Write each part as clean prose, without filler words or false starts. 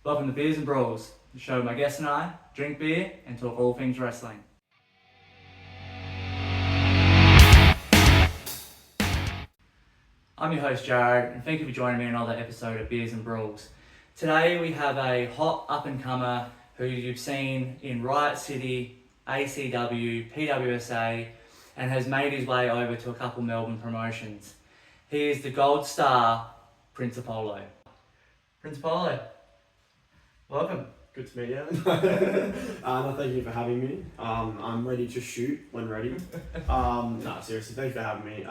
Welcome to Beers and Brawls, the show where my guests and I drink beer and talk all things wrestling. I'm your host Jared, and thank you for joining me in another episode of Beers and Brawls. Today we have a hot up-and-comer who you've seen in Riot City, ACW, PWSA, and has made his way over to a couple Melbourne promotions. He is the gold star, Prince Apollo. Prince Apollo, welcome. Good to meet you. No, thank you for having me. I'm ready to shoot when ready. No, seriously, thank you for having me.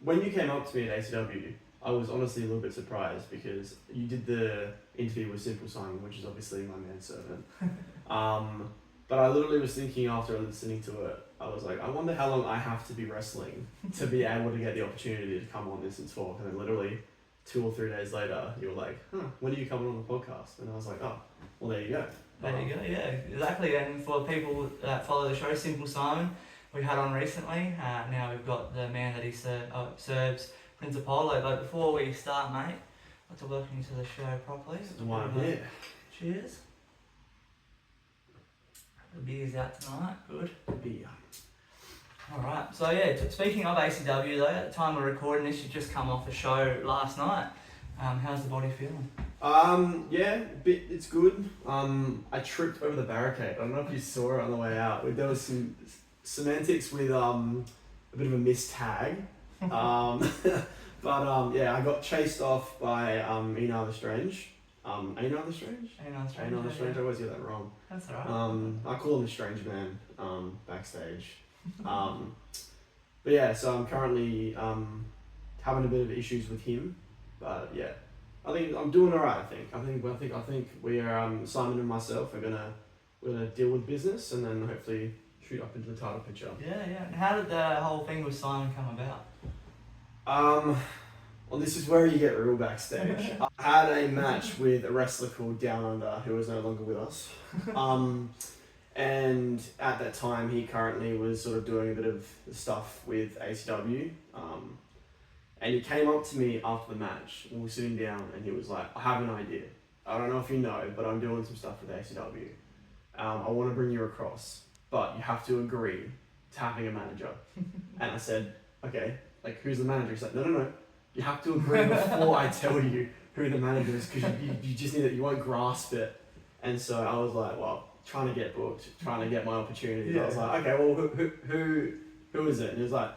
When you came up to me at ACW, I was honestly a little bit surprised because you did the interview with Simple Simon, which is obviously my manservant. But I literally was thinking after listening to it, I was like, I wonder how long I have to be wrestling to be able to get the opportunity to come on this and talk. And then literally 2 or 3 days later, you were like, when are you coming on the podcast? And I was like, oh, well, there you go. There you go, yeah, exactly. And for people that follow the show, Simple Simon, we had on recently. Now we've got the man that he serves, Prince Apollo. But before we start, mate, let's look into the show properly. This is why I'm here. Cheers. The beer's out tonight, good. Beer. Alright, so yeah, speaking of ACW though, at the time we're recording this, you just come off a show last night. How's the body feeling? Yeah, it's good. I tripped over the barricade. I don't know if you saw it on the way out. There was some semantics with a bit of a missed tag. But yeah, I got chased off by Einar the Strange. Einar the Strange? Einar the Strange, I always get that wrong. That's alright. I call him the Strange Man backstage. But yeah, so I'm currently having a bit of issues with him. But yeah, I think I'm doing alright. I think we are Simon and myself are gonna deal with business and then hopefully shoot up into the title picture. Yeah. And how did the whole thing with Simon come about? Well, this is where you get real backstage. I had a match with a wrestler called Down Under, who is no longer with us. And at that time, he currently was sort of doing a bit of stuff with ACW. And he came up to me after the match, and we were sitting down, and he was like, I have an idea. I don't know if you know, but I'm doing some stuff with ACW. I want to bring you across, but you have to agree to having a manager. And I said, okay, like, who's the manager? He's like, no. You have to agree before I tell you who the manager is, because you just need it, you won't grasp it. And so I was like, well, trying to get booked, trying to get my opportunity. Yeah. I was like, okay, well, who is it? And he was like,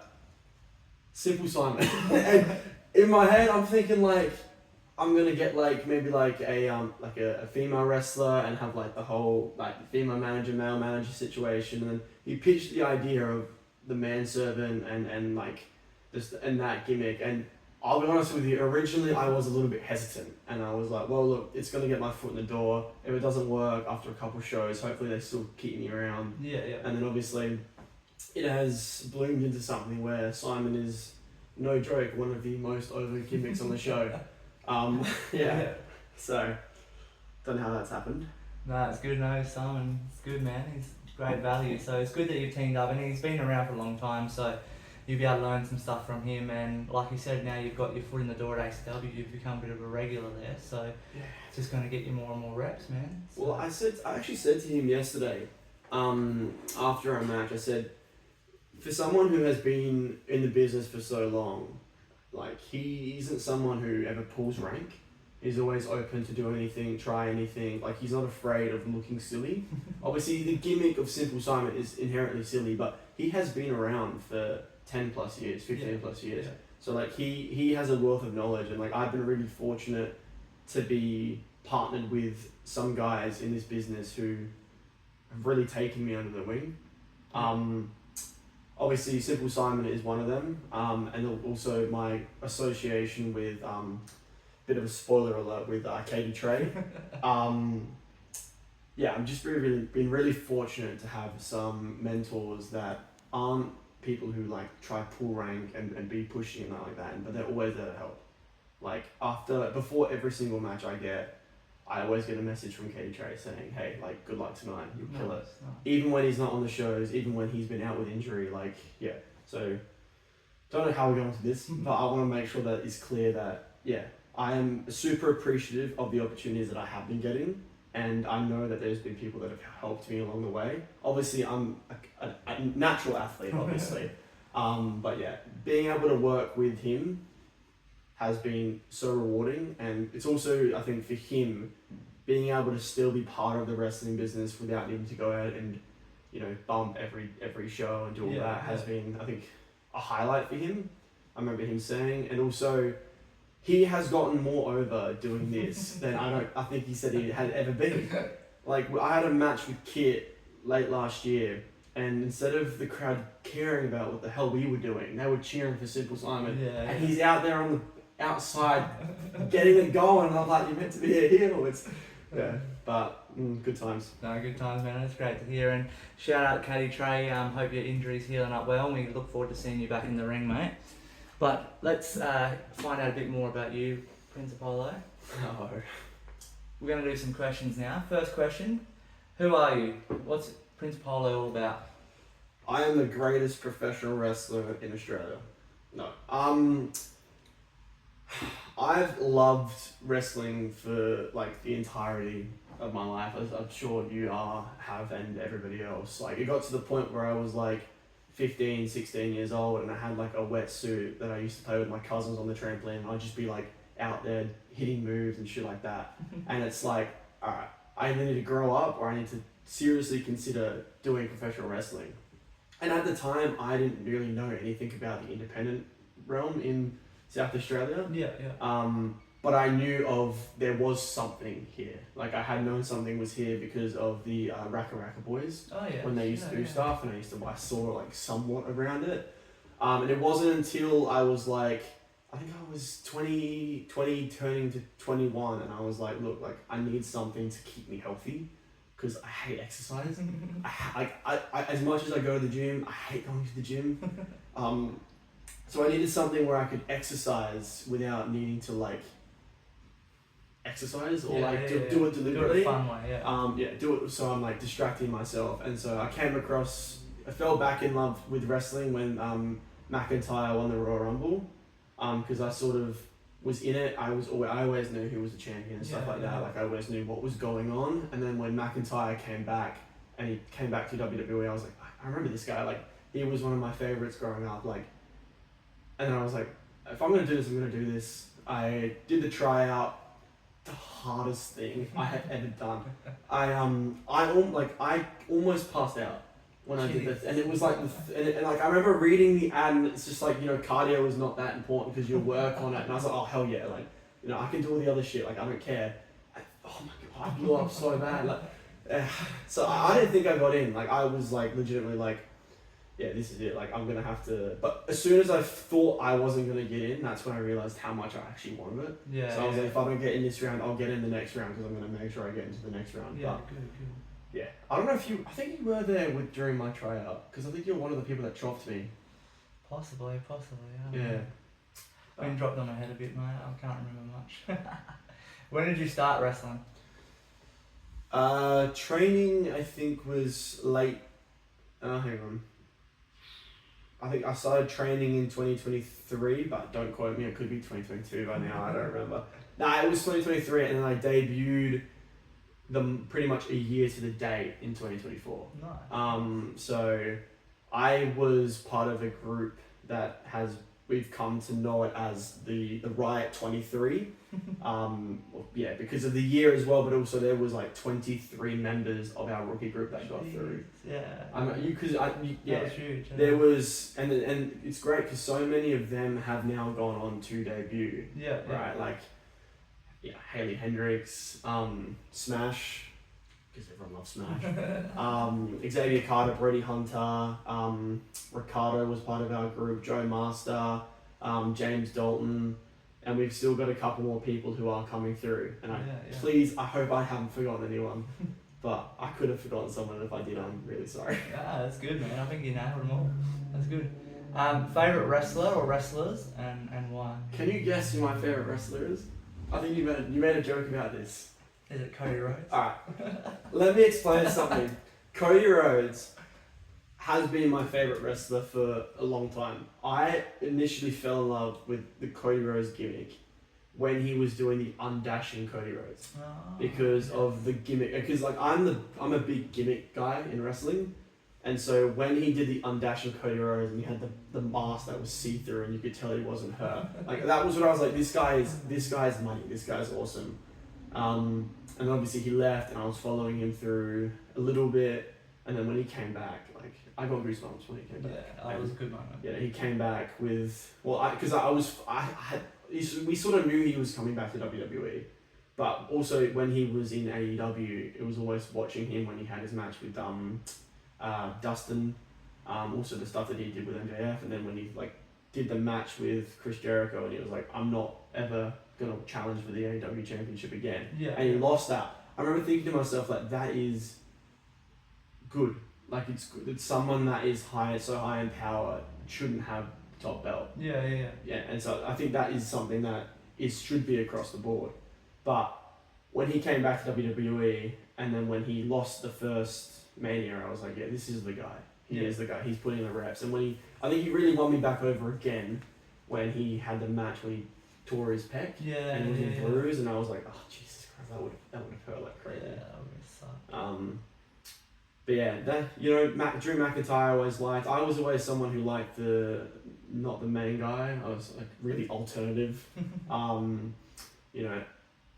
Simple Simon. And in my head, I'm thinking like, I'm gonna get like maybe like a female wrestler and have like the whole like female manager, male manager situation. And then he pitched the idea of the manservant and like just and that gimmick. And I'll be honest with you, originally I was a little bit hesitant and I was like, well look, it's going to get my foot in the door. If it doesn't work after a couple shows, hopefully they still keep me around. Yeah. And then obviously it has bloomed into something where Simon is, no joke, one of the most over gimmicks on the show. Yeah. So, don't know how that's happened. No, it's good. No, Simon, it's good, man. He's great value. So it's good that you've teamed up, and he's been around for a long time. So you'll be able to learn some stuff from him, and like you said, now you've got your foot in the door at ACW, you've become a bit of a regular there, so yeah, it's just going to get you more and more reps, man. So. Well, I actually said to him yesterday, after our match, I said, for someone who has been in the business for so long, like, he isn't someone who ever pulls rank. He's always open to do anything, try anything. Like, he's not afraid of looking silly. Obviously, the gimmick of Simple Simon is inherently silly, but he has been around for 10 plus years, 15 plus years. Yeah. So like he has a wealth of knowledge, and like I've been really fortunate to be partnered with some guys in this business who have really taken me under their wing. Obviously Simple Simon is one of them, and also my association with bit of a spoiler alert with Katie Trey. Yeah, I'm just been really fortunate to have some mentors that aren't people who like try pull rank and be pushy and like that, but they're always there to help. Like before every single match I always get a message from Katie Trey saying, hey, like, good luck tonight, you'll kill it. Nice. Even when he's not on the shows, even when he's been out with injury, like, yeah. So, don't know how we're going to this, but I want to make sure that it's clear that, yeah, I am super appreciative of the opportunities that I have been getting, and I know that there's been people that have helped me along the way. Obviously, I'm a natural athlete, obviously, but yeah, being able to work with him has been so rewarding, and it's also, I think, for him, being able to still be part of the wrestling business without needing to go out and, you know, bump every show and do all that has been, I think, a highlight for him. I remember him saying, and also he has gotten more over doing this than I think he said he had ever been. Like, I had a match with Kit late last year, and instead of the crowd caring about what the hell we were doing, they were cheering for Simple Simon, and he's out there on the outside getting it going, and I'm like, you're meant to be a heel. But good times. No, good times, man. It's great to hear. And shout out Katie Trey. Hope your injury's healing up well. We look forward to seeing you back in the ring, mate. But let's find out a bit more about you, Prince Apollo. Oh. We're going to do some questions now. First question, who are you? What's Prince Apollo all about? I am the greatest professional wrestler in Australia. No. I've loved wrestling for like the entirety of my life, as I'm sure you have, and everybody else. Like, it got to the point where I was like 15, 16 years old, and I had like a wetsuit that I used to play with my cousins on the trampoline, and I'd just be like out there hitting moves and shit like that. And it's like, alright, I either need to grow up or I need to seriously consider doing professional wrestling. And at the time, I didn't really know anything about the independent realm in South Australia. But I knew there was something here. Like, I had known something was here because of the Raka Raka Boys. Oh, yeah. When they used to do stuff, and I saw like somewhat around it. And it wasn't until I was like, I think I was 20 turning to 21, and I was like, look, like, I need something to keep me healthy, because I hate exercise. I as much as I go to the gym, I hate going to the gym. So I needed something where I could exercise without needing to like exercise or do it deliberately. Do it a fun way, do it so I'm like distracting myself. And so I fell back in love with wrestling when McIntyre won the Royal Rumble, because I sort of was in it. I always knew who was the champion and stuff like that. Like, I always knew what was going on. And then when McIntyre came back, and he came back to WWE, I was like, I remember this guy. Like, he was one of my favorites growing up. Like, and then I was like, if I'm gonna do this, I'm gonna do this. I did the tryout. The hardest thing I have ever done. I almost passed out when I did this, and it was like, and like I remember reading the ad, and it's just like, you know, cardio is not that important because you'll work on it, and I was like, oh hell yeah, like, you know, I can do all the other shit, like, I don't care. Oh my god, I blew up so bad, like, so I didn't think I got in. Like, I was like legitimately like, yeah, this is it, like, I'm gonna have to. But as soon as I thought I wasn't gonna get in, that's when I realized how much I actually wanted it. So I was like, if I don't get in this round, I'll get in the next round, because I'm gonna make sure I get into the next round. But, good. yeah, I don't know if I think you were there during my tryout, because I think you're one of the people that chopped me. Possibly. I don't Yeah. know. Been dropped on my head a bit, mate. I can't remember much. When did you start wrestling? Training, I think, was late. Hang on. I think I started training in 2023, but don't quote me, it could be 2022 by now, I don't remember. Nah, it was 2023, and then I debuted pretty much a year to the date in 2024. Nice. So I was part of a group that we've come to know it as the Riot 23. Because of the year as well, but also there was like 23 members of our rookie group that got through. Yeah. That was huge. Yeah. There was, and it's great because so many of them have now gone on to debut. Yeah. Right, like, Hayley Hendricks, Smash, because everyone loves Smash. Xavier Carter, Brody Hunter, Ricardo was part of our group, Joe Master, James Dalton, and we've still got a couple more people who are coming through. And please, I hope I haven't forgotten anyone, but I could have forgotten someone. If I did, I'm really sorry. Yeah, that's good, man. I think you nailed them all. That's good. Favorite wrestler or wrestlers, and why? Can you guess who my favorite wrestler is? I think you made a joke about this. Is it Cody Rhodes? Alright, let me explain something. Cody Rhodes has been my favourite wrestler for a long time. I initially fell in love with the Cody Rhodes gimmick when he was doing the undashing Cody Rhodes Oh, because okay. of the gimmick. Because like I'm a big gimmick guy in wrestling, and so when he did the undashing Cody Rhodes and he had the mask that was see through and you could tell he wasn't hurt, like that was what I was like. This guy's money. This guy's awesome. And obviously he left, and I was following him through a little bit, and then when he came back, like I got goosebumps when he came back. Yeah, that was a good moment. Yeah, he came back with we sort of knew he was coming back to WWE, but also when he was in AEW, it was always watching him when he had his match with Dustin, also the stuff that he did with MJF, and then when he like did the match with Chris Jericho, and he was like, I'm not ever gonna challenge for the AEW championship again, Yeah. and he lost that. I remember thinking to myself, like, that is good. Like, it's good. It's someone that is so high in power shouldn't have the top belt. Yeah. Yeah, and so I think that is something that should be across the board. But when he came back to WWE, and then when he lost the first Mania, I was like, yeah, this is the guy. He is the guy. He's putting in the reps. And I think he really won me back over again when he had the match when he tore his pec and he was in bruise, and I was like, oh Jesus Christ, that would have hurt like crazy. Yeah, that would suck. But yeah, Drew McIntyre I always liked. I was always someone who liked not the main guy. I was like really alternative.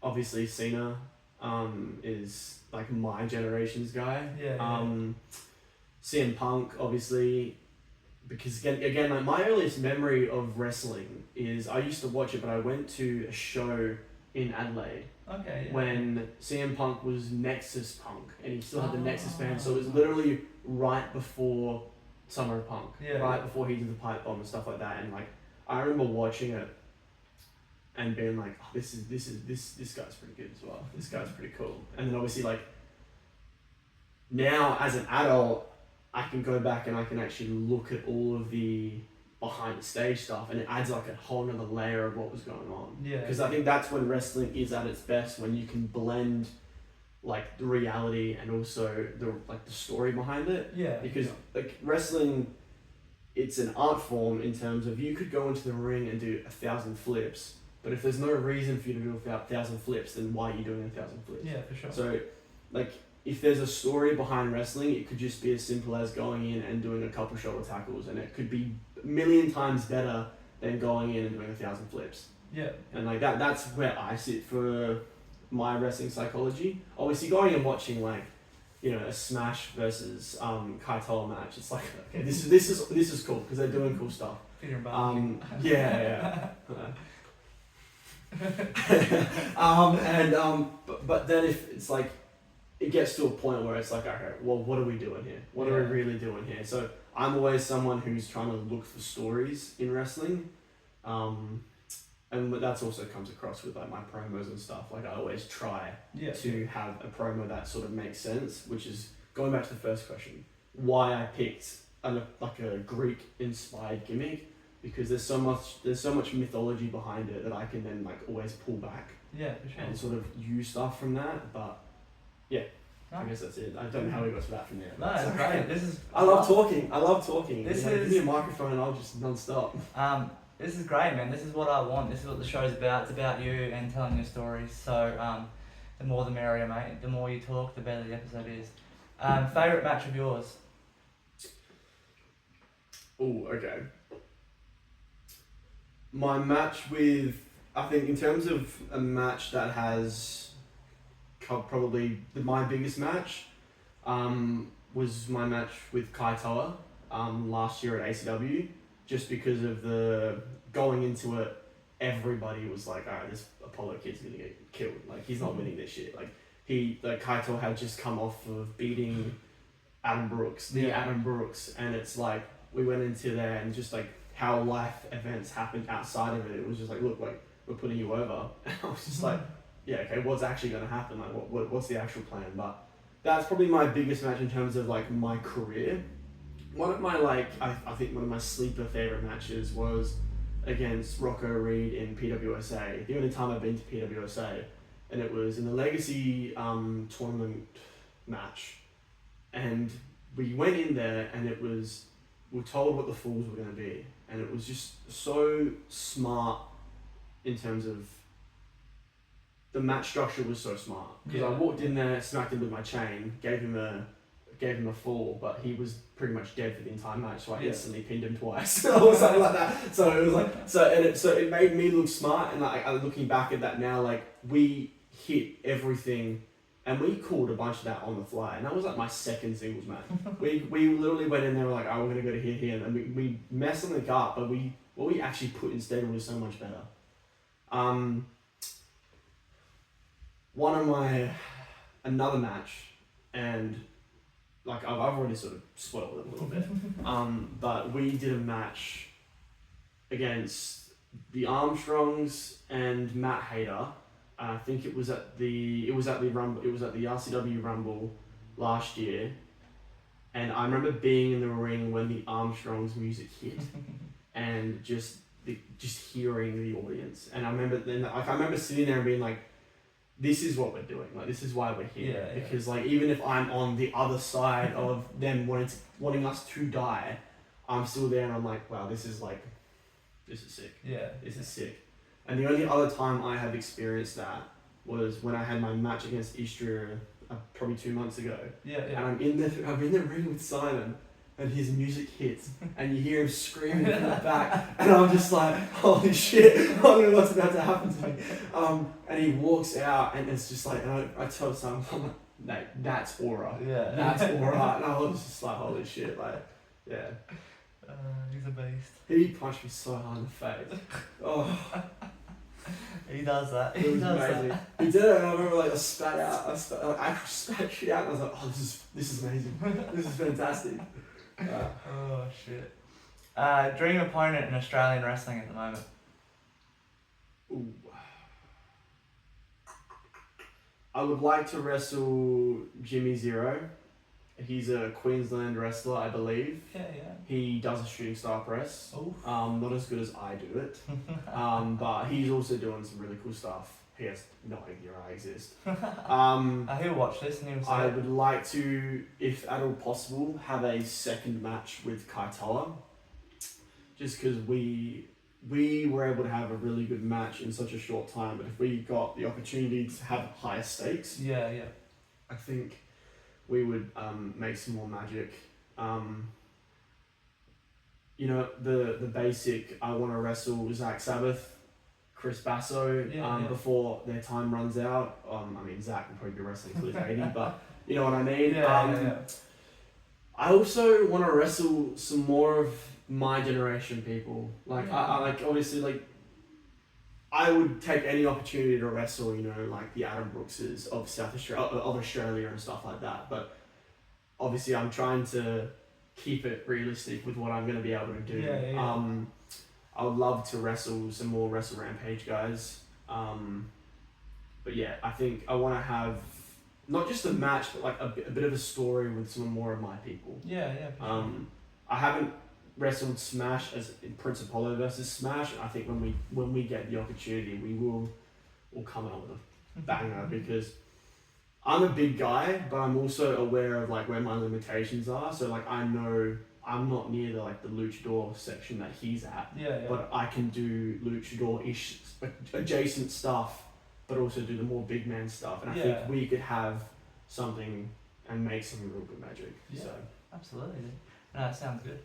Obviously Cena is like my generation's guy. CM Punk, obviously, because again, like my earliest memory of wrestling is I used to watch it, but I went to a show in Adelaide. Okay. Yeah. When CM Punk was Nexus Punk, and he still had the Nexus band, so it was literally right before Summer of Punk, right before he did the pipe bomb and stuff like that. And like I remember watching it and being like, oh, this guy's pretty good as well. This guy's pretty cool. And then obviously like now as an adult, I can go back and I can actually look at all of the behind the stage stuff, and it adds like a whole nother layer of what was going on. Yeah. Because I think that's when wrestling is at its best, when you can blend like the reality and also the story behind it. Yeah. Because like wrestling, it's an art form in terms of you could go into the ring and do 1,000 flips, but if there's no reason for you to do 1,000 flips, then why are you doing 1,000 flips? Yeah, for sure. So like if there's a story behind wrestling, it could just be as simple as going in and doing a couple shoulder tackles, and it could be a million times better than going in and doing 1,000 flips. Yeah. And like that's where I sit for my wrestling psychology. Obviously going and watching like, a Smash versus Kaitoa match, it's like, okay, this is cool because they're doing cool stuff. But then if it's like it gets to a point where it's like, okay, well, what are we doing here? What are we really doing here? So I'm always someone who's trying to look for stories in wrestling, and that's also comes across with like my promos and stuff. Like I always try to have a promo that sort of makes sense, which is going back to the first question, why I picked a Greek inspired gimmick, because there's so much mythology behind it that I can then like always pull back and sort of use stuff from that. But yeah, I guess that's it. I don't know how we got to that from there. No, it's great. I love talking. Give me a microphone and I'll just non-stop. This is great, man. This is what I want. This is what the show's about. It's about you and telling your stories. So, the more the merrier, mate. The more you talk, the better the episode is. Favourite match of yours? Oh, okay. My match I think in terms of a match that has probably my biggest match, was my match with Kaitoa last year at ACW. Just because of going into it, everybody was like, alright, this Apollo kid's gonna get killed. Like, he's not winning this shit. Like, Kaito had just come off of beating Adam Brooks, Adam Brooks, and it's like, we went into there and just like how life events happened outside of it, it was just like, look, like, we're putting you over. And I was just like, yeah, okay, what's actually gonna happen? Like, what's the actual plan? But that's probably my biggest match in terms of like my career. One of my I think one of my sleeper favorite matches was against Rocco Reed in PWSA. The only time I've been to PWSA, and it was in the Legacy tournament match, and we went in there and we were told what the falls were going to be, and it was just so smart in terms of the match structure was so smart because Yeah. I walked in there, smacked him with my chain, gave him a fall, but he was pretty much dead for the entire match, so I instantly pinned him twice or something like that. So it was like so it made me look smart, and like looking back at that now, like we hit everything. And we called a bunch of that on the fly, and that was like my second singles match. we literally went in there like, oh, we're gonna go to here, and we messed something up, but what we actually put instead was so much better. Another match, and like I've already sort of spoiled it a little bit. But we did a match against the Armstrongs and Matt Hayter. I think it was at the RCW Rumble last year, and I remember being in the ring when the Armstrongs music hit, and just hearing the audience. And I remember sitting there and being like, "This is what we're doing. Like, this is why we're here." Yeah. Because like even if I'm on the other side of them wanting us to die, I'm still there, and I'm like, "Wow, this is sick. Yeah. This is sick." And the only other time I have experienced that was when I had my match against Istria probably 2 months ago. Yeah. And I'm in the ring with Simon, and his music hits, and you hear him screaming from the back, and I'm just like, holy shit, I don't know what's about to happen to me. And he walks out, and it's just like, and I tell Simon, I'm like, "Mate, that's aura. Yeah. That's aura." And I was just like, holy shit, like, yeah. He's a beast. He punched me so hard in the face. Oh. He does that. It was amazing. He did it, and I remember like I actually spat shit out, and I was like, "Oh, this is amazing. This is fantastic." Oh shit. Dream opponent in Australian wrestling at the moment. Ooh. I would like to wrestle Jimmy Zero. He's a Queensland wrestler, I believe. Yeah. He does a shooting star press. Oof. Not as good as I do it. But he's also doing some really cool stuff. He has no idea I exist. He'll watch this and he'll say I would like to, if at all possible, have a second match with Kaitoa. Just because we were able to have a really good match in such a short time, but if we got the opportunity to have higher stakes, Yeah. I think we would make some more magic. The basic, I want to wrestle Zach Sabbath, Chris Basso, before their time runs out. Zach will probably be wrestling till he's 80, but you know what I mean? Yeah. I also want to wrestle some more of my generation people. Like, I would take any opportunity to wrestle, like the Adam Brookses of Australia and stuff like that. But obviously, I'm trying to keep it realistic with what I'm going to be able to do. Yeah. I would love to wrestle some more Wrestle Rampage guys. But yeah, I think I want to have not just a match, but like a bit of a story with some more of my people. Yeah. For sure. I haven't wrestled Smash as in Prince Apollo versus Smash. I think when we get the opportunity, we'll come out with a banger because I'm a big guy, but I'm also aware of like where my limitations are. So like I know I'm not near the luchador section that he's at. Yeah. But I can do luchador-ish adjacent stuff, but also do the more big man stuff. And I think we could have something and make some real good magic. Yeah. So Absolutely. No, that sounds good.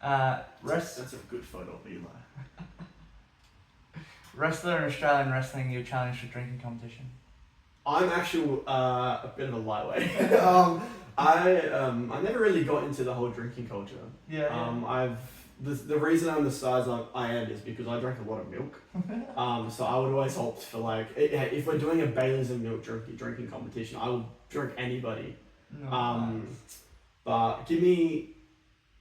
that's a good photo of Eli. Wrestler in Australian wrestling, you're challenged for drinking competition. I'm actually a bit of a lightweight. I never really got into the whole drinking culture. Yeah. The reason I'm the size I am is because I drank a lot of milk. So I would always opt for like if we're doing a Bailey's and milk drinking competition, I would drink anybody. Nice. But give me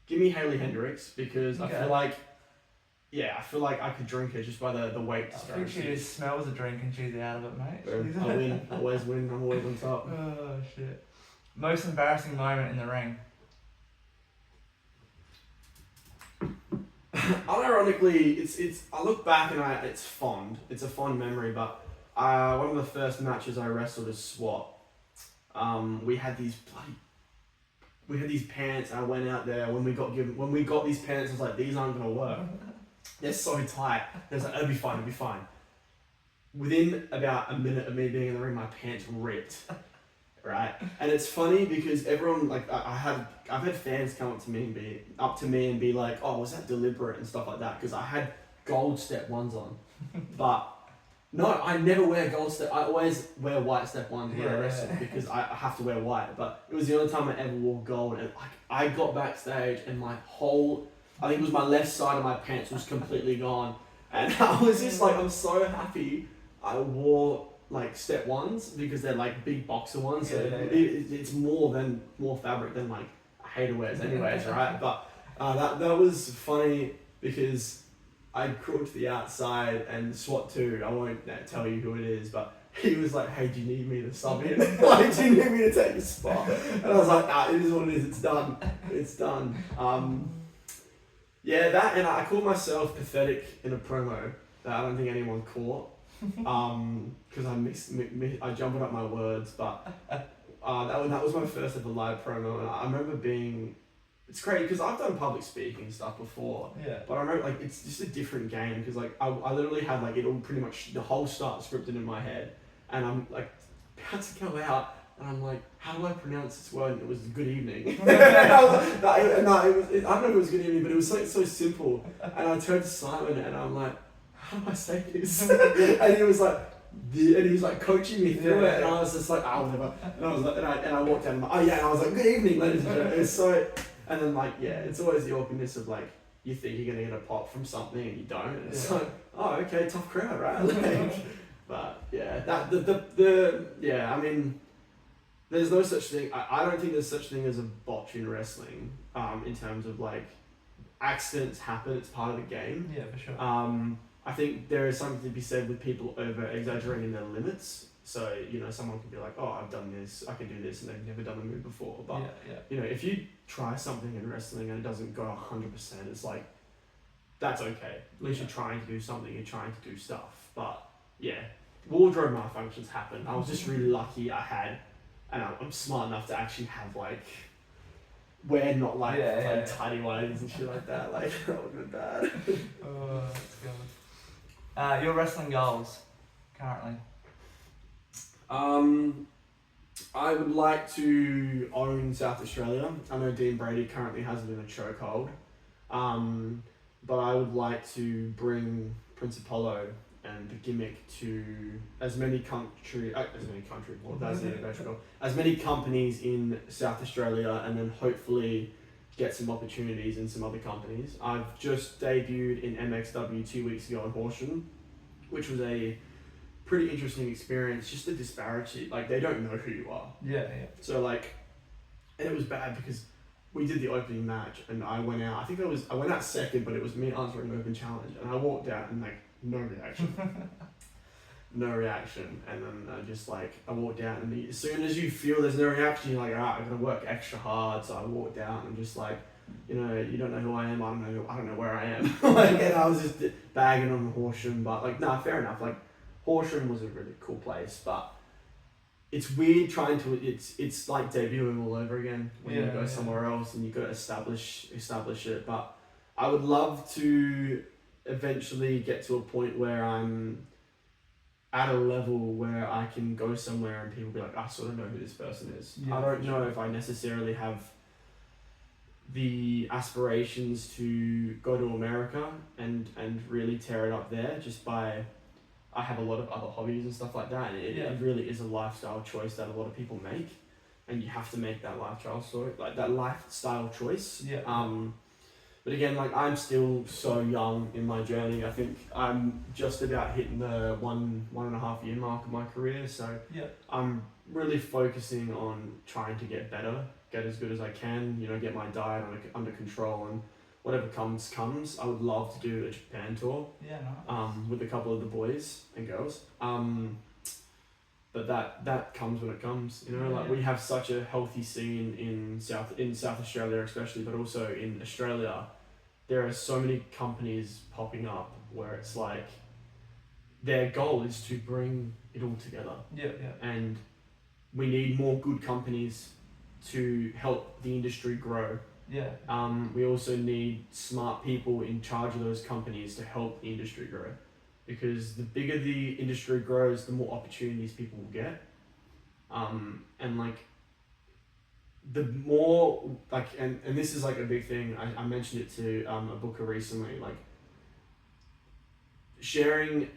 Hayley Hendricks because Okay. I feel like I could drink her just by the weight I think she disparity. just smells a drink and she's out of it, mate. I win. I always win. I'm always on top. Oh shit. Most embarrassing moment in the ring. Unironically, it's. I look back and it's fond. It's a fond memory. But one of the first matches I wrestled as SWAT. We had these pants. And I went out there when we got these pants. I was like, these aren't gonna work. They're so tight. It's like, it'll be fine. within about a minute of me being in the ring, my pants ripped. Right, and it's funny because everyone like I've had fans come up to me and be like, oh, was that deliberate and stuff like that, because I had gold step ones on, but no, I never wear gold step. I always wear white step ones when I wrestle because I have to wear white. But it was the only time I ever wore gold, and like I got backstage and my whole, I think it was my left side of my pants was completely gone, and I was just like, I'm so happy I wore like step ones because they're like big boxer ones, so it's more fabric than like Hater wears anyways, right? But that was funny because I crawled to the outside and SWAT 2, I won't tell you who it is, but he was like, hey, do you need me to sub in? Like, do you need me to take your spot? And I was like, nah, it is what it is, it's done. It's done. Yeah, that, and I called myself pathetic in a promo that I don't think anyone caught. Because I jumbled up my words, but that was my first ever live promo, and I remember being, it's crazy because I've done public speaking stuff before, but I remember like it's just a different game because like I literally had like it all pretty much the whole start scripted in my head, and I'm like about to go out and I'm like, how do I pronounce this word? And it was good evening. I was like, I don't know if it was good evening, but it was like so simple, and I turned to Simon and I'm like, how do I say this? And he was like coaching me through it, and I was just like, oh, whatever. And I was like, and I walked down, and I'm like, oh yeah, and I was like, good evening, ladies and gentlemen. It's so, and then like, yeah, it's always the awkwardness of like, you think you're gonna get a pop from something and you don't, and it's like, oh, okay, tough crowd, right? Like, but yeah, I mean, there's no such thing. I don't think there's such thing as a botch in wrestling. In terms of like, accidents happen. It's part of the game. Yeah, for sure. I think there is something to be said with people over exaggerating their limits. So, you know, someone can be like, oh, I've done this, I can do this, and they've never done the move before. But, you know, if you try something in wrestling and it doesn't go 100%, it's like, that's okay. At least you're trying to do something, you're trying to do stuff. But, yeah, wardrobe malfunctions happen. I was just really lucky I had, and I'm smart enough to actually have, like, wear not like tidy whities and shit like that. Like, that would have been bad. Oh, that's good. Your wrestling goals currently? I would like to own South Australia. I know Dean Brady currently has it in a chokehold. But I would like to bring Prince Apollo and the gimmick to as many companies in South Australia, and then hopefully get some opportunities in some other companies. I've just debuted in MXW 2 weeks ago in Horsham, which was a pretty interesting experience. Just the disparity, like they don't know who you are. Yeah. So like, and it was bad because we did the opening match and I went out. I went out second, but it was me answering an open challenge, and I walked out and like no reaction. No reaction, and then I walked out, and as soon as you feel there's no reaction, you're like, alright, I'm gonna work extra hard. So I walked out and just like, you know, you don't know who I am, I don't know where I am. Like, and I was just bagging on Horsham, but like, nah, fair enough. Like, Horsham was a really cool place, but it's weird trying to. It's like debuting all over again when you go somewhere else and you got to establish it. But I would love to eventually get to a point where I'm at a level where I can go somewhere and people be like, I sort of know who this person is. I don't know if I necessarily have the aspirations to go to America and really tear it up there just by, I have a lot of other hobbies and stuff like that, and it really is a lifestyle choice that a lot of people make, and you have to make that lifestyle choice. But again, like, I'm still so young in my journey. I think I'm just about hitting the 1.5 year mark of my career. So I'm really focusing on trying to get better, get as good as I can, you know, get my diet under control, and whatever comes. I would love to do a Japan tour. With a couple of the boys and girls. But that comes when it comes, you know. We have such a healthy scene in South Australia, especially, but also in Australia. There are so many companies popping up where it's like their goal is to bring it all together. And we need more good companies to help the industry grow. We also need smart people in charge of those companies to help the industry grow. because the bigger the industry grows, the more opportunities people will get, and like the more like and this is like a big thing. I mentioned it to a booker recently, like sharing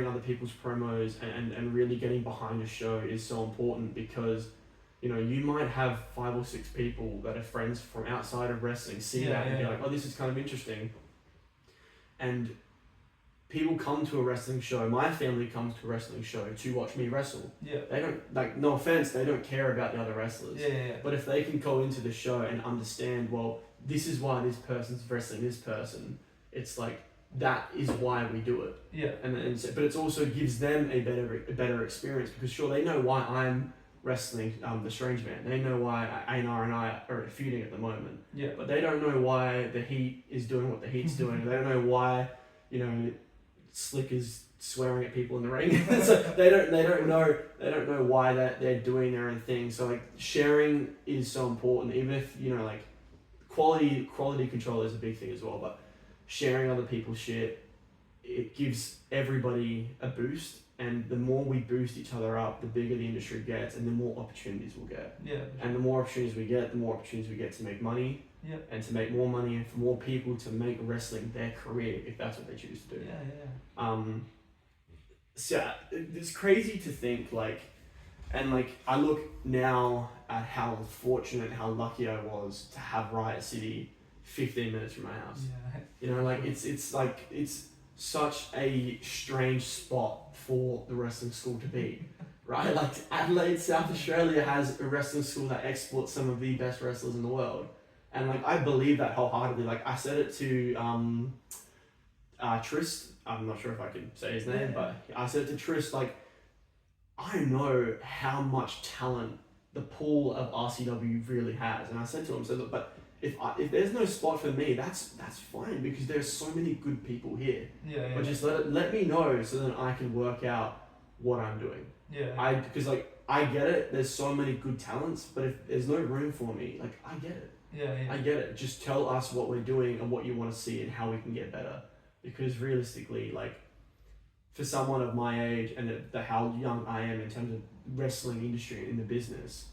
other people's promos and really getting behind a show is so important, because you know, you might have 5 or 6 people that are friends from outside of wrestling see that and be like, oh, this is kind of interesting. And people come to a wrestling show. My family comes to a wrestling show to watch me wrestle. Yeah. They don't, like, no offense, they don't care about the other wrestlers. Yeah. But if they can go into the show and understand, well, this is why this person's wrestling this person, it's like, that is why we do it. Yeah. And so, but it also gives them a better experience, because sure, they know why I'm wrestling the Strange Man. They know why Einar and I are feuding at the moment. Yeah. But they don't know why the Heat is doing what the Heat's doing. They don't know why, you know, Slick is swearing at people in the ring. So they don't know why they're doing their own thing. So like sharing is so important. Even if, you know, like quality control is a big thing as well. But sharing other people's shit, it gives everybody a boost. And the more we boost each other up, the bigger the industry gets, and the more opportunities we'll get. Yeah. And the more opportunities we get, the more opportunities we get to make money. Yeah. And to make more money, and for more people to make wrestling their career, if that's what they choose to do. Yeah. So it's crazy to think, like, and like I look now at how fortunate, how lucky I was to have Riot City 15 minutes from my house. Yeah. You know, like it's such a strange spot for the wrestling school to be, right? Like Adelaide, South Australia has a wrestling school that exports some of the best wrestlers in the world, and like I believe that wholeheartedly. Like I said it to Trist. I'm not sure if I can say his name, but I said it to Trist. Like I know how much talent the pool of RCW really has, and I said to him, "So, but if there's no spot for me, that's fine, because there's so many good people here. Yeah. But just let me know, so then I can work out what I'm doing. Yeah. Because like I get it. There's so many good talents, but if there's no room for me, like I get it. Yeah. I get it. Just tell us what we're doing and what you want to see and how we can get better. Because realistically, like for someone of my age and how young I am in terms of wrestling industry in the business,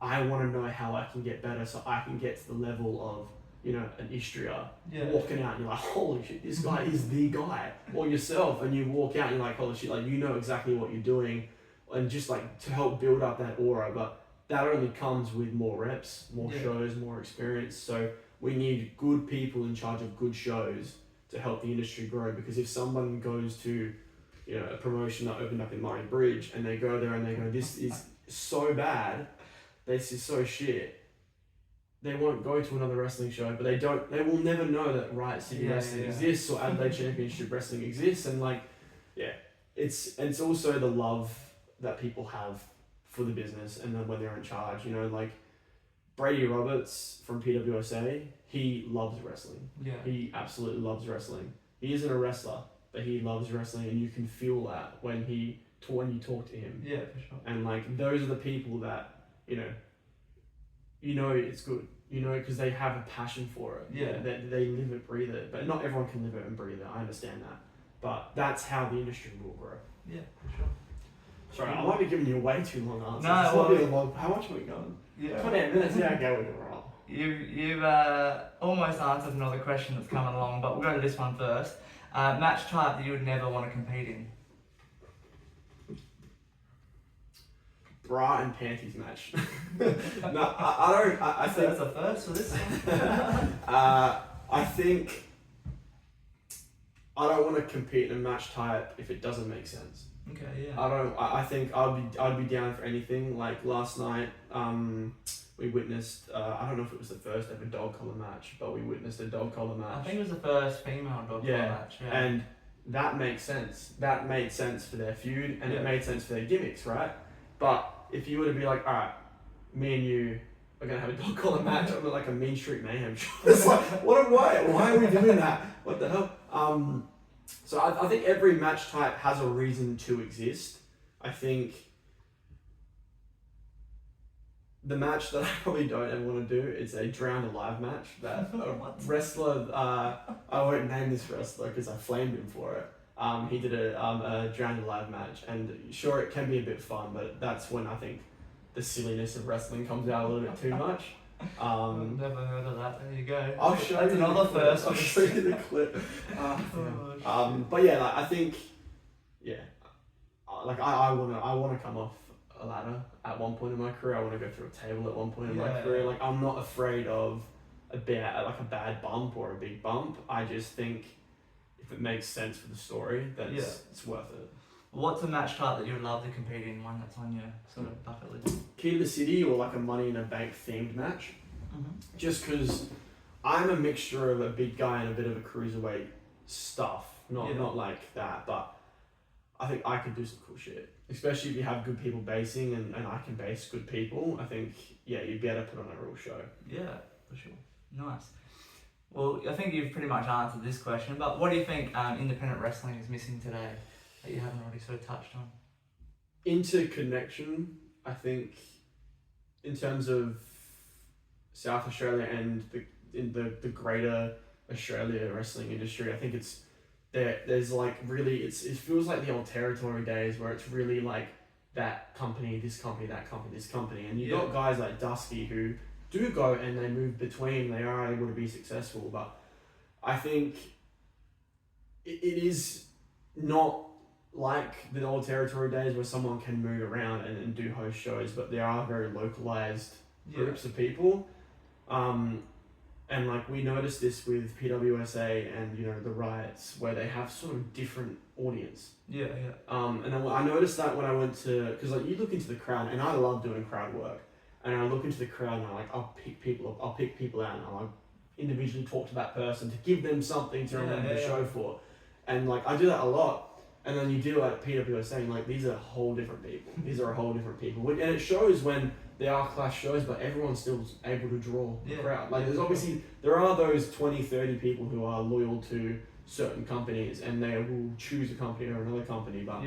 I want to know how I can get better, so I can get to the level of, you know, an Istria walking out and you're like, holy shit, this guy is the guy. Or yourself, and you walk out and you're like, holy shit, like you know exactly what you're doing, and just like to help build up that aura. But that only comes with more reps, more shows, more experience. So we need good people in charge of good shows to help the industry grow. Because if someone goes to, you know, a promotion that opened up in Murray Bridge and they go there and they go, this is so bad, this is so shit, they won't go to another wrestling show, but they will never know that Riot City Wrestling exists or Adelaide Championship Wrestling exists. And like, it's also the love that people have for the business, and then when they're in charge, you know, like Brady Roberts from PWSA, he loves wrestling. Yeah. He absolutely loves wrestling. He isn't a wrestler, but he loves wrestling, and you can feel that when you talk to him. Yeah, for sure. And like those are the people that, you know it's good, you know, because they have a passion for it. Yeah. They live it, breathe it. But not everyone can live it and breathe it. I understand that. But that's how the industry will grow. Yeah, for sure. Sorry, I might be giving you way too long answers. No, It's well, not really long. How much have we gone? Yeah. 28 minutes. Yeah, okay, we can roll. You've almost answered another question that's coming along, but we'll go to this one first. Match type that you would never want to compete in. Bra and panties match. No, I don't. I think that's a first for this one. I think I don't want to compete in a match type if it doesn't make sense. Okay, yeah. I think I'd be down for anything. Like last night, we witnessed. I don't know if it was the first ever dog collar match, but we witnessed a dog collar match. I think it was the first female dog collar match. Yeah. And that makes sense. That made sense for their feud, and it made sense for their gimmicks, right? But if you were to be like, all right, me and you are gonna have a dog collar match on like a Mean Street Mayhem show, it's like, why are we doing that? What the hell? So I think every match type has a reason to exist. I think the match that I probably don't ever want to do is a drowned alive match. That a wrestler, I won't name this wrestler because I flamed him for it. He did a drowned alive match, and sure, it can be a bit fun, but that's when I think the silliness of wrestling comes out a little bit too much. I've never heard of that. There you go. I'll show That's you another the clip. first. I'll show you the clip. But yeah, like, I think, yeah, like I wanna come off a ladder at one point in my career. I want to go through a table at one point in my career. Like, I'm not afraid of a bad bump or a big bump. I just think if it makes sense for the story, then it's worth it. What's a match type that you would love to compete in? One that's on your sort of bucket list. Key to the City, or like a Money in a Bank themed match. Just because I'm a mixture of a big guy and a bit of a cruiserweight stuff. Not like that, but I think I could do some cool shit. Especially if you have good people basing and I can base good people. I think, you'd be able to put on a real show. Yeah, for sure. Nice. Well, I think you've pretty much answered this question, but what do you think independent wrestling is missing today that you haven't already sort of touched on? Interconnection, I think, in terms of South Australia and the greater Australia wrestling industry, I think it's there's like really it feels like the old territory days where it's really like that company, this company, that company, this company, and you've got guys like Dusty who do go and they move between, they are able to be successful, but I think it is not like the old territory days where someone can move around and do host shows, but there are very localized groups of people. And like we noticed this with PWSA and the riots where they have sort of different audience. And then I noticed that when I went to, because like you look into the crowd, and I love doing crowd work, and I look into the crowd and I'll pick people out and I'll individually talk to that person to give them something to remember the show for, and like I do that a lot. And then you do at PWSA, and like these are a whole different people. And it shows when they are class shows, but everyone's still able to draw the crowd. Like there are those 20, 30 people who are loyal to certain companies and they will choose a company or another company. But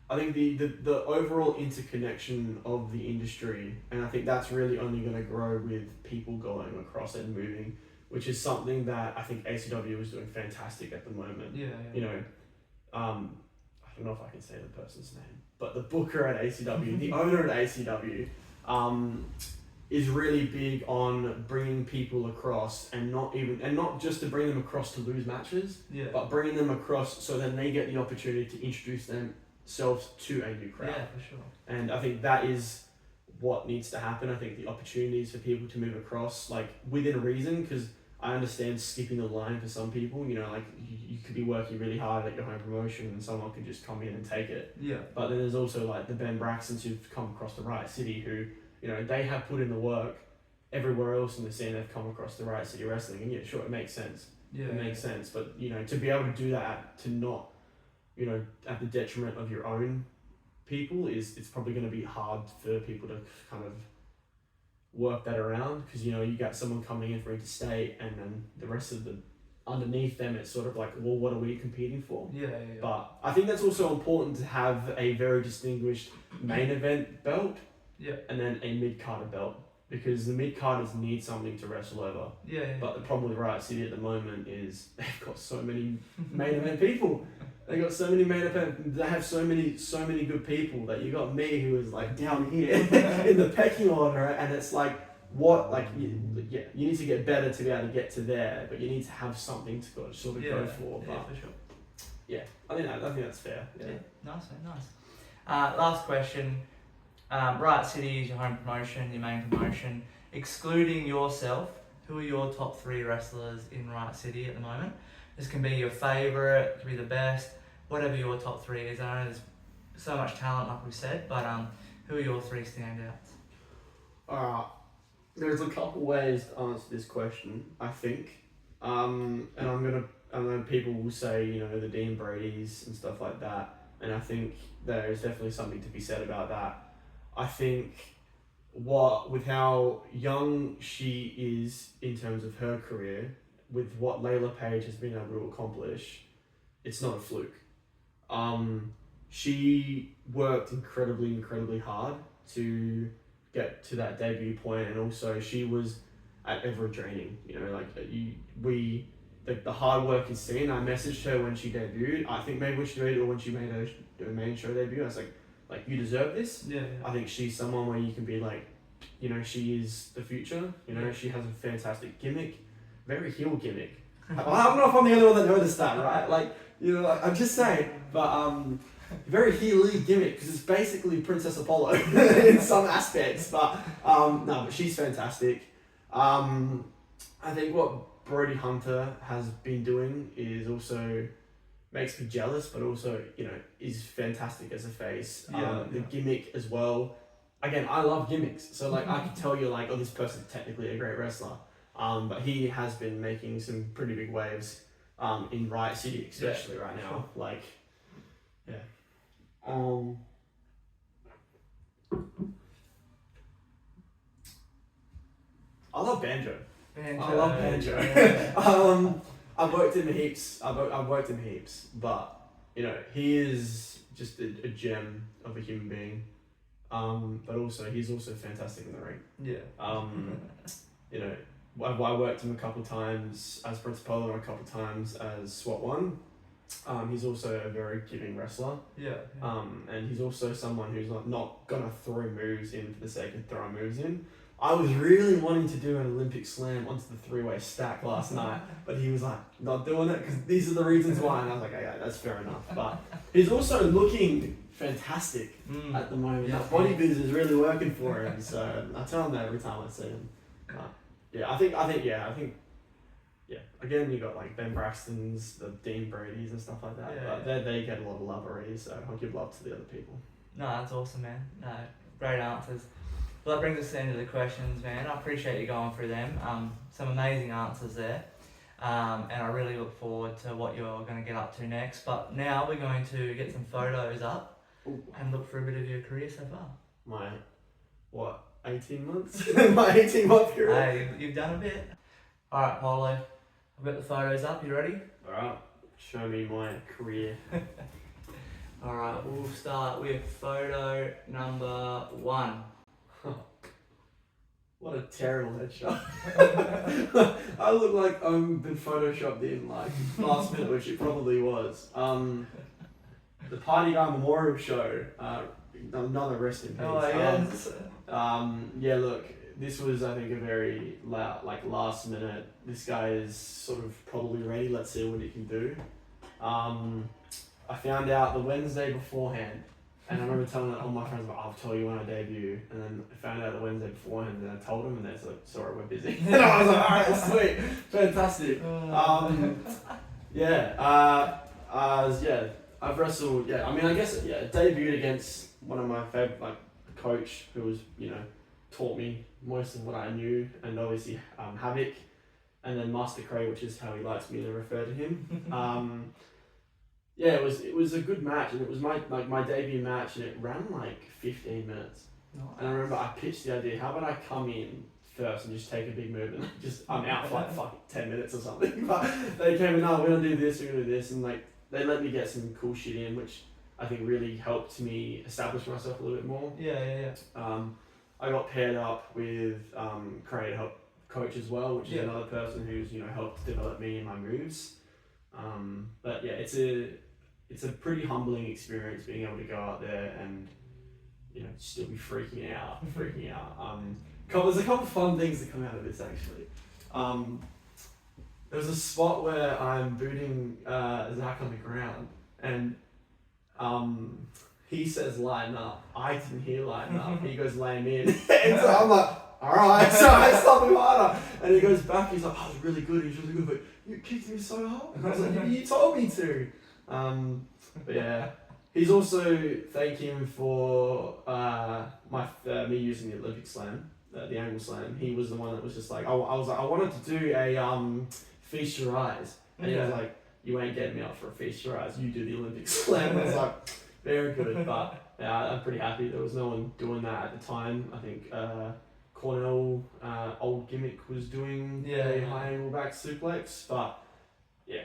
I think the overall interconnection of the industry, and I think that's really only going to grow with people going across and moving, which is something that I think ACW is doing fantastic at the moment. I don't know if I can say the person's name, but the booker at ACW, the owner at ACW, is really big on bringing people across, and not just to bring them across to lose matches, but bringing them across so then they get the opportunity to introduce themselves to a new crowd. Yeah, for sure. And I think that is what needs to happen. I think the opportunities for people to move across, like within reason, because I understand skipping the line for some people, like you could be working really hard at your home promotion and someone could just come in and take it. But then there's also like the Ben Braxtons who've come across to Riot City who, they have put in the work everywhere else in the scene. They've come across to Riot City Wrestling, and sure, it makes sense. It makes sense. But, to be able to do that, to not, at the detriment of your own people it's probably going to be hard for people to kind of work that around, because you got someone coming in for interstate and then the rest of the underneath them it's sort of like, well, what are we competing for? But I think that's also important to have a very distinguished main event belt and then a mid-carder belt, because the mid-carders need something to wrestle over. But the problem with Riot City at the moment is they've got so many main event people. They got so many main event. They have so many good people that you got me who is like down here in the pecking order, and it's like you need to get better to be able to get to there, but you need to have something to go sort of go for. But for sure. I think that's fair. Nice. Last question. Riot City is your home promotion, your main promotion. Excluding yourself, who are your top 3 wrestlers in Riot City at the moment? This can be your favourite, it can be the best, whatever your top 3 is. I know there's so much talent, like we said, but who are your 3 standouts? There's a couple ways to answer this question, I think. And I know people will say, the Dean Brady's and stuff like that, and I think there is definitely something to be said about that. I think with how young she is in terms of her career, with what Layla Page has been able to accomplish, it's not a fluke. She worked incredibly hard to get to that debut point, and also she was at every training. You know, like the hard work is seen. I messaged her when she debuted. I think maybe when she debuted or when she made her main show debut. I was like you deserve this. Yeah. I think she's someone where you can be like, you know, she is the future. You know, she has a fantastic gimmick, very heel gimmick. I don't know if I'm the only one that noticed that, right? Like, you know, like, I'm just saying, but very heel-y gimmick because it's basically Princess Apollo in some aspects. But no, but she's fantastic. I think what Brody Hunter has been doing is also makes me jealous, but also, you know, is fantastic as a face. The gimmick as well. Again, I love gimmicks, so like I could tell you like, oh, this person's technically a great wrestler. But he has been making some pretty big waves in Riot City, especially right now. Sure. Like, yeah. I love banjo. I love banjo. Yeah. I've worked in heaps. I've worked in heaps, but you know, he is just a gem of a human being. But also he's also fantastic in the ring. Yeah. You know, I worked him a couple times as Prince Polo and a couple times as SWAT 1. He's also a very giving wrestler. Yeah. And he's also someone who's not gonna throw moves in for the sake of throwing moves in. I was really wanting to do an Olympic slam onto the 3-way stack last night, but he was like, not doing it because these are the reasons why. And I was like, okay, that's fair enough. But he's also looking fantastic at the moment. Yeah. That body biz is really working for him. So I tell him that every time I see him. Yeah, I think, again, you got like Ben Braxton's, the Dean Brady's and stuff like that. Yeah, but they get a lot of love already, so I'll give love to the other people. No, that's awesome, man. No, great answers. Well, that brings us to the end of the questions, man. I appreciate you going through them. Some amazing answers there. And I really look forward to what you're going to get up to next. But now we're going to get some photos up and look for a bit of your career so far. My, 18 months? My 18-month career. Hey, you've done a bit. Alright, Polo. I've got the photos up. You ready? Alright, show me my career. Alright, we'll start with photo number 1. What a terrible headshot. I look like I've been photoshopped in like last minute, which it probably was. The Party Guy Memorial Show, another rest in peace. Oh, yes. Yeah, look, this was, I think, a very last minute. This guy is sort of probably ready. Let's see what he can do. I found out the Wednesday beforehand, and I remember telling all my friends, I'll tell you when I debut. And then I found out the Wednesday beforehand, and I told them, and they're like, sorry, we're busy. And I was like, alright, sweet, fantastic. I've wrestled. I mean, I guess debuted against one of my favorite, like coach who was, you know, taught me most of what I knew, and obviously Havoc, and then Master Cray, which is how he likes me to refer to him. It was a good match, and it was my debut match, and it ran like 15 minutes. Nice. And I remember I pitched the idea, how about I come in first and just take a big move, and I'm out for like 10 minutes or something. But they came in, no, we're gonna do this, and like they let me get some cool shit in, which I think really helped me establish myself a little bit more. Yeah. I got paired up with Cray to help coach as well, which is another person who's, you know, helped develop me in my moves. But yeah, it's a pretty humbling experience being able to go out there and, you know, still be freaking out. There's a couple fun things that come out of this actually. There's a spot where I'm booting Zach on the ground, and he says line up. I didn't hear line up. He goes lay him in. And so I'm like, alright, so I stop him harder. And he goes back, he's like, oh, it was really good, but you kicked me so hard. And I was like, you told me to. But yeah. He's also, thank him for me using the Olympic slam, the angle slam. He was the one that was just like, I was like, I wanted to do a feast your eyes. And he was like, you ain't getting me up for a feast your eyes, you do the Olympic slam. I was like, very good, but yeah, I'm pretty happy. There was no one doing that at the time. I think Cornell, old gimmick, was doing a high angle back suplex, but yeah.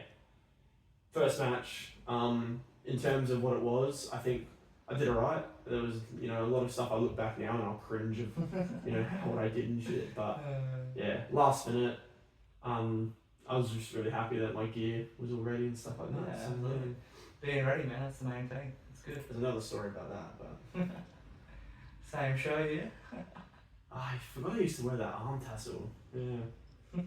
First match, in terms of what it was, I think I did alright. There was, you know, a lot of stuff I look back now and I'll cringe of, you know, what I did and shit. But yeah, last minute, I was just really happy that my gear was all ready and stuff like that. Yeah, So, absolutely. Being ready, man, that's the main thing. It's good. there's another story about that, but Same show here. I forgot I used to wear that arm tassel. Yeah.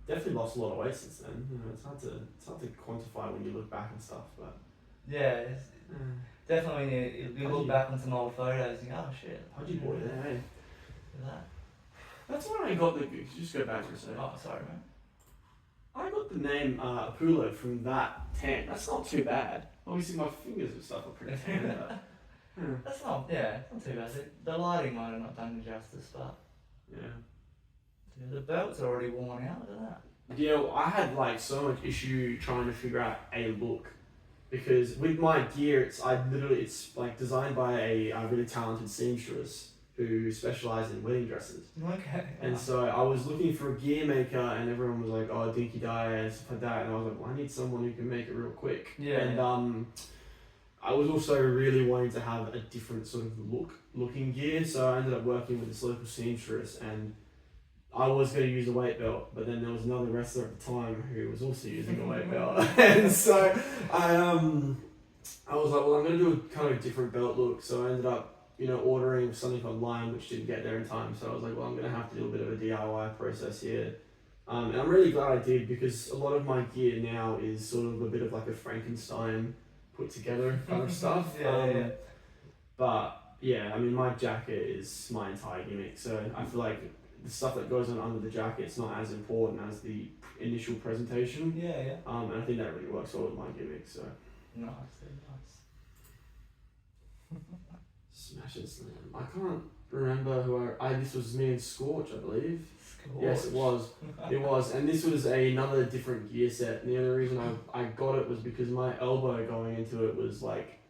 Definitely lost a lot of weight since then. You know, it's hard to quantify when you look back and stuff, but Yeah, it's definitely when you look back on some old photos, you go, oh shit. pudgy boy there, hey. Look at that. That's when I got the. Just go back for a second. Oh, sorry, man. I got the name Pulo from that tan. That's not too bad. Obviously, my fingers and stuff are pretty tan, but That's not, yeah, it's not too bad. The lighting might have not done you justice, but yeah. the belt's already worn out. Look at that. Yeah, well, I had like so much issue trying to figure out a look because with my gear, it's like designed by a really talented seamstress who specializes in wedding dresses. Okay. And so I was looking for a gear maker, and everyone was like, "Oh, dinky dye and stuff like that." And I was like, "Well, I need someone who can make it real quick." Yeah. And I was also really wanting to have a different sort of looking gear, so I ended up working with this local seamstress, and I was going to use a weight belt, but then there was another wrestler at the time who was also using a weight belt, and so I was like, well, I'm going to do a kind of a different belt look, so I ended up, you know, ordering something online which didn't get there in time, so I was like, well, I'm going to have to do a bit of a DIY process here, and I'm really glad I did, because a lot of my gear now is sort of a bit of like a Frankenstein put together kind of stuff. Yeah. But yeah, I mean, my jacket is my entire gimmick, so I feel like the stuff that goes on under the jacket is not as important as the initial presentation. Yeah. And I think that really works well with my gimmick. So Nice, dude, nice. Smash and Slam. I can't remember who this was me and Scorch, I believe. Scorch. Yes, it was. It was, and this was another different gear set. And the only reason I got it was because my elbow going into it was like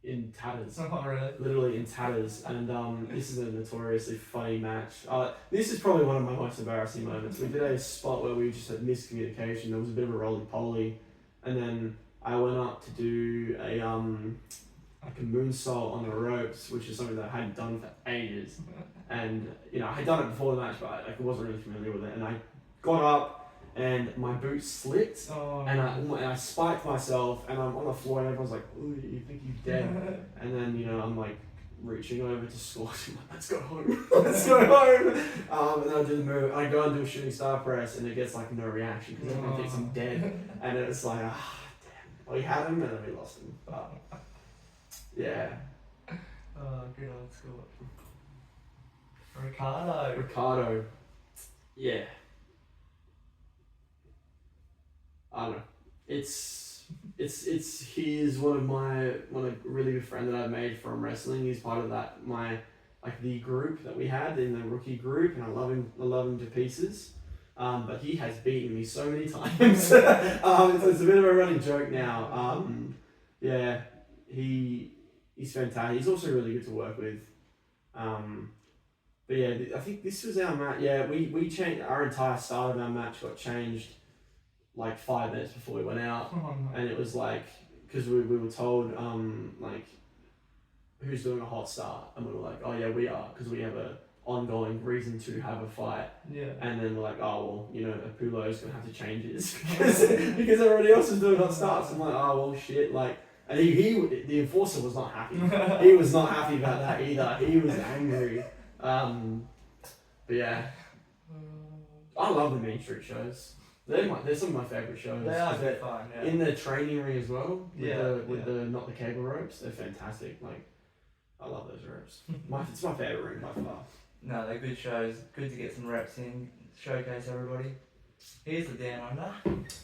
in tatters. Oh, really? Literally in tatters. And this is a notoriously funny match. This is probably one of my most embarrassing moments. We did a spot where we just had miscommunication. There was a bit of a roly-poly, and then I went up to do a like a moonsault on the ropes, which is something that I hadn't done for ages. And you know, I had done it before the match, but I wasn't really familiar with it. And I got up, and my boot slipped, and I spiked myself, and I'm on the floor, and everyone's like, "Ooh, you think you're dead?" And then, you know, I'm like reaching over to Scorch, I'm like, "Let's go home, let's go home." And then I do the move, I go and do a shooting star press, and it gets like no reaction because everyone thinks I'm dead, and it's like, damn. Well, we had him, and then we lost him. But yeah. Oh, good old school. Ricardo. Yeah. I don't know. He's one of really good friend that I've made from wrestling. He's part of that the group that we had in the rookie group, and I love him to pieces. But he has beaten me so many times. So it's a bit of a running joke now. Yeah, he's fantastic. He's also really good to work with. But yeah, I think this was our match. Yeah, we changed our entire start of our match got changed like 5 minutes before we went out, and it was like, because we were told like who's doing a hot start, and we were like, oh yeah, we are, because we have a ongoing reason to have a fight. Yeah. And then we're like, oh well, you know, Apulo's gonna have to change his because everybody else is doing hot starts. I'm like, oh well, shit, like. And the enforcer was not happy. He was not happy about that either. He was angry. But yeah, I love the Main Street shows. They're some of my favourite shows. They are good fun, yeah. In the training ring as well, with the the not the cable ropes, they're fantastic. Like, I love those ropes. It's my favourite ring by far. No, they're good shows. Good to get some reps in, showcase everybody. Here's the Down Under.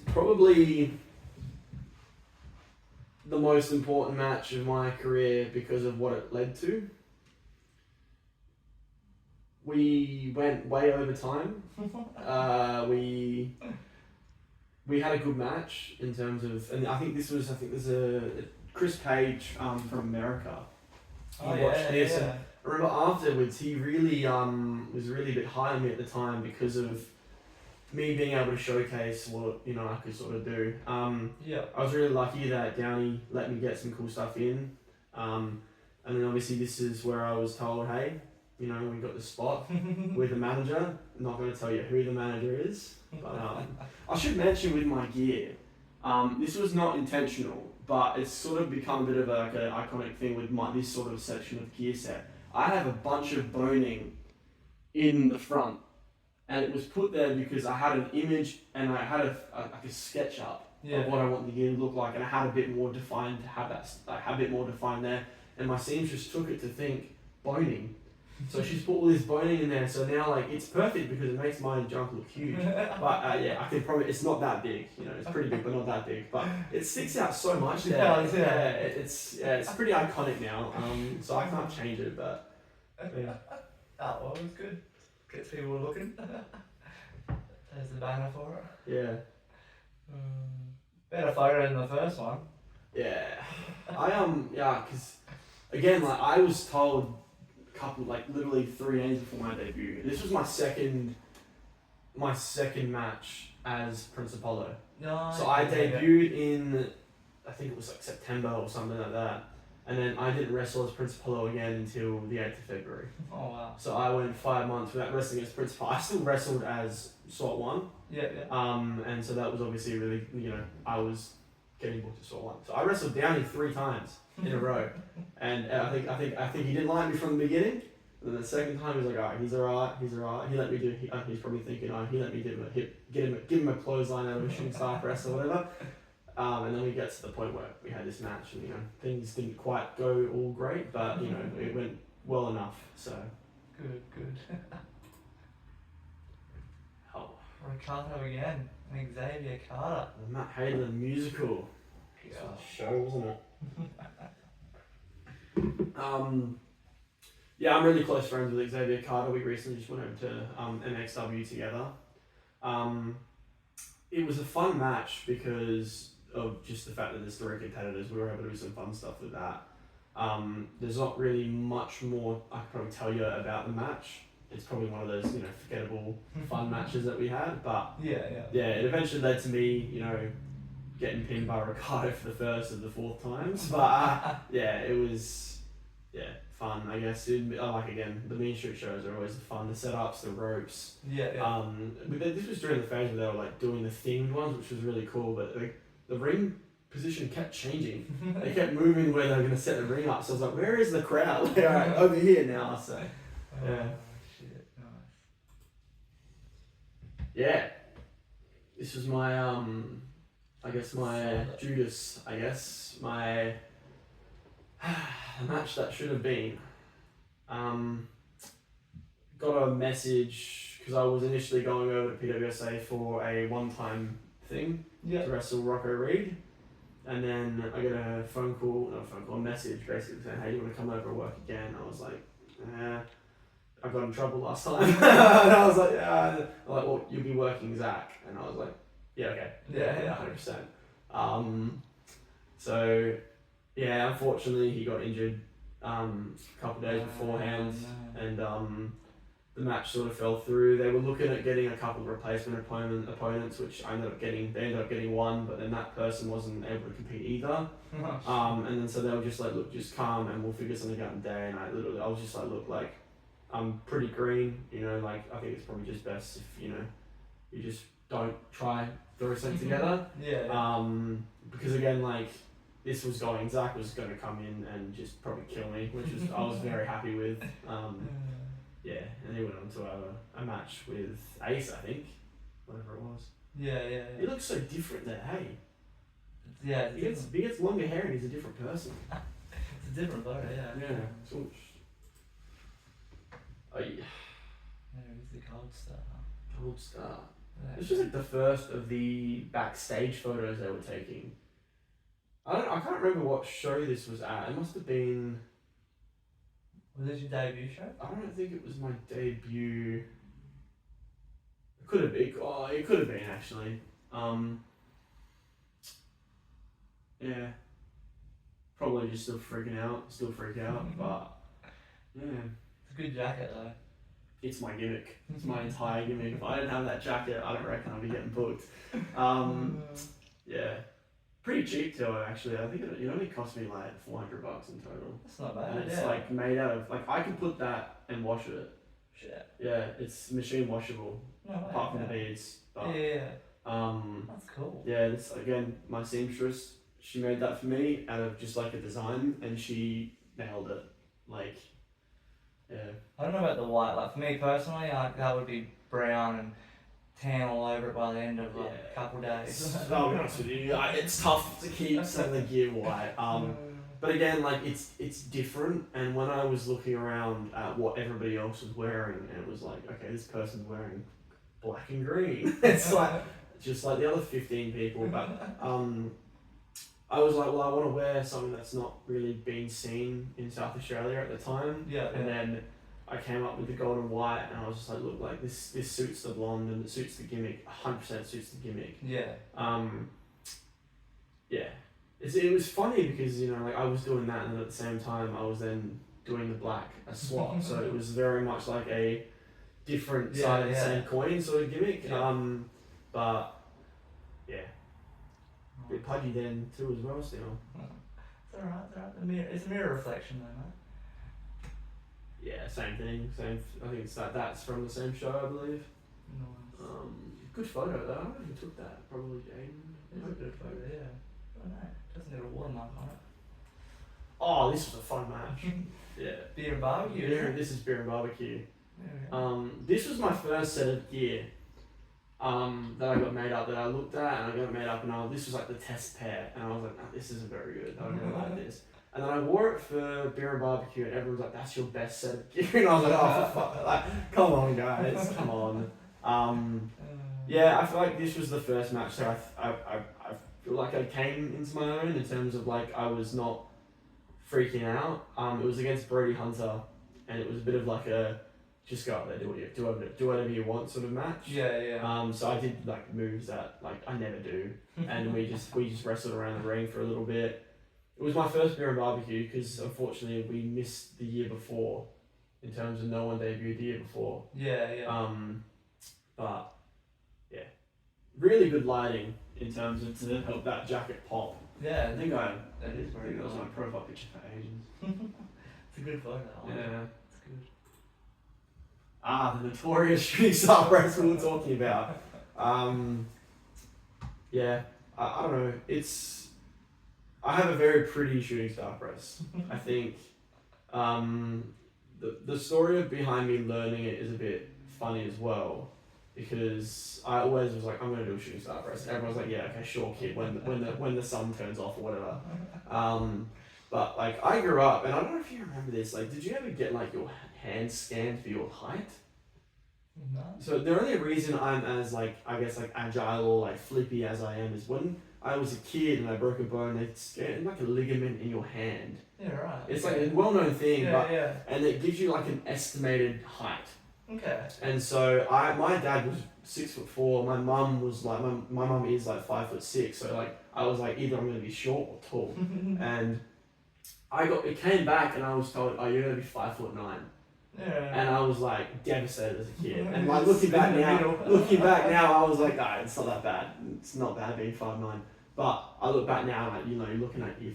Probably the most important match of my career because of what it led to. We went way over time. We had a good match in terms of, and I think there's a Chris Page from America. He watched this. And I remember afterwards he really was really a bit high on me at the time because of me being able to showcase what, you know, I could sort of do. Yeah. I was really lucky that Downey let me get some cool stuff in. And then obviously this is where I was told, hey, you know, we got the spot with the manager. I'm not going to tell you who the manager is, but I should mention with my gear, this was not intentional, but it's sort of become a bit of like an iconic thing with this sort of section of gear set. I have a bunch of boning in the front, and it was put there because I had an image and I had like a sketch up of what I want the gear to look like, and I had a bit more defined to have that, like, a bit more defined there. And my seamstress took it to think boning, so she's put all this boning in there. So now, like, it's perfect because it makes my junk look huge. But yeah, I can probably, it's not that big. You know, it's pretty big, but not that big. But it sticks out so much there. It's pretty iconic now. So I can't change it, but yeah. Oh, well, it's good. Gets people looking. There's the banner for it. Yeah. Better photo than the first one. Yeah. Because again, like, I was told a couple, like, literally 3 days before my debut. This was my second match as Prince Apollo. No. So I debuted in, I think it was like September or something like that. And then I didn't wrestle as Prince Apollo again until the 8th of February. Oh, wow. So I went 5 months without wrestling as Prince Apollo. I still wrestled as SWAT 1. Yeah. And so that was obviously really, you know, I was getting booked to SWAT 1. So I wrestled Downey 3 times in a row. And I think he didn't like me from the beginning. And then the second time he was like, alright, he's alright. He let me do, he's probably thinking, he let me do a hip, give him a clothesline out of a shooting star press or whatever. And then we get to the point where we had this match, and, you know, things didn't quite go all great, but, you know, it went well enough. So Good. oh, Ricardo again, and Xavier Carter. the Matt Hayden musical. Yeah. Show, wasn't it? Yeah, I'm really close friends with Xavier Carter. We recently just went over to MXW together. It was a fun match because of just the fact that there's 3 competitors. We were able to do some fun stuff with that. There's not really much more I could probably tell you about the match. It's probably one of those, you know, forgettable fun matches that we had. But yeah, it eventually led to me, you know, getting pinned by Ricardo for the first of the 4th times. But yeah, it was fun, I guess. Like, again, the Mean Street shows are always fun. The setups, the ropes. But this was during the phase where they were, like, doing the themed ones, which was really cool. But the ring position kept changing. They kept moving where they were going to set the ring up. So I was like, where is the crowd? Like, all right, over here now. So yeah. Shit, nice. Yeah. This was my I guess my Judas, my match that should have been. Got a message because I was initially going over to PWSA for a one-time thing to wrestle Rocco Reed, and then I got a message basically saying, hey, you want to come over and work again? I was like, I got in trouble last time. And I was like, yeah. I'm like, well, you'll be working Zach, and I was like, yeah, okay, yeah, 100%. So yeah, unfortunately he got injured a couple of days beforehand, and the match sort of fell through. They were looking at getting a couple of replacement opponents, which they ended up getting one, but then that person wasn't able to compete either. And then so they were just like, look, just come and we'll figure something out in a day. And I was just like, look, like, I'm pretty green, you know, like, I think it's probably just best if, you know, you just don't try throw something together. Because again, like, this was Zach was going to come in and just probably kill me, which was I was very happy with. Yeah, and he went on to have a match with Ace, I think, whatever it was. Yeah. He looks so different there, hey? Yeah, he gets longer hair and he's a different person. It's a different photo, yeah. Yeah. So, He's the Cold Star. Cold Star. This was like the first of the backstage photos they were taking. I can't remember what show this was at. It must have been. Was this your debut show? I don't think it was my debut. It could have been. Oh, it could have been actually. Yeah. Probably just still freak out, but yeah. It's a good jacket though. it's my gimmick. It's my entire gimmick. If I didn't have that jacket, I don't reckon I'd be getting booked. Yeah. Pretty cheap too, actually. I think it only cost me like $400 in total. That's not bad. And it's Yeah. like made out of, like, I could put that and wash it. Shit. Yeah, it's machine washable, No way. apart from the beads. But, Yeah. That's cool. yeah, it's again, my seamstress, she made that for me out of just like a design, and she nailed it. Like, yeah. I don't know about the white. Like for me personally, like that would be brown and tan all over it by the end of like a couple days. I'll be honest with you, it's tough to keep some of the gear white. But again, like it's different. And when I was looking around at what everybody else was wearing, and it was like, okay, this person's wearing black and green. It's like just like the other 15 people. But I was like, well, I want to wear something that's not really been seen in South Australia at the time. Yeah. And then I came up with the gold and white, and I was just like, look, like this suits the blonde and it suits the gimmick. 100% suits the gimmick. Yeah. Yeah. It was funny because, you know, like I was doing that, and then at the same time I was then doing the black as swap. So it was very much like a different side of the same coin sort of gimmick. Yeah. But yeah, a bit pudgy then too as well still. It's alright. It's a mirror reflection though, mate. Yeah, same thing. I think it's that's from the same show, I believe. Nice. Good photo though. I don't know who took that. Probably Jaidyn. It's a good photo, yeah. I don't know. Doesn't get a watermark on it. Oh, this was a fun match. Yeah. Beer and barbecue. This is beer and barbecue. Yeah. This was my first set of gear that I got made up, that I looked at, and I got made up, and this was like the test pair, and I was like, this isn't very good, I don't really like this. And then I wore it for beer and barbecue, and everyone was like, that's your best set of gear, and I was like, oh, for fuck, like, come on guys, come on. Yeah, I feel like this was the first match, so I feel like I came into my own in terms of like, I was not freaking out. It was against Brody Hunter, and it was a bit of like a, just go out there, do whatever you want sort of match. Yeah. So I did like moves that like I never do, and we just wrestled around the ring for a little bit. It was my first beer and barbecue because unfortunately we missed the year before, in terms of no one debuted the year before. Yeah. But yeah, really good lighting in terms of to help that jacket pop. Yeah. I think that is very that was good. my profile picture for ages. It's a good photo. Yeah. It's good. The notorious shooting star press we were talking about. Yeah, I don't know. I have a very pretty shooting star press. I think the story behind me learning it is a bit funny as well, because I always was like, I'm gonna do a shooting star press. Everyone's like, yeah, okay, sure, kid. When the sun turns off or whatever. But like I grew up, and I don't know if you remember this. Like, did you ever get like your hand scanned for your height? No. So the only reason I'm as like, I guess like agile or like flippy as I am is when I was a kid and I broke a bone, they scanned like a ligament in your hand. Yeah, right. It's like a well-known thing, Yeah. and it gives you like an estimated height. Okay. And so my dad was 6'4". My mum was like, my mum is like 5'6". So like I was like, either I'm gonna be short or tall. And it came back and I was told, oh, you're gonna be 5'9". Yeah. And I was like devastated as a kid. And like looking back now, I was like, it's not that bad. It's not bad being 5'9". But I look back now, like, you know, you're looking up at your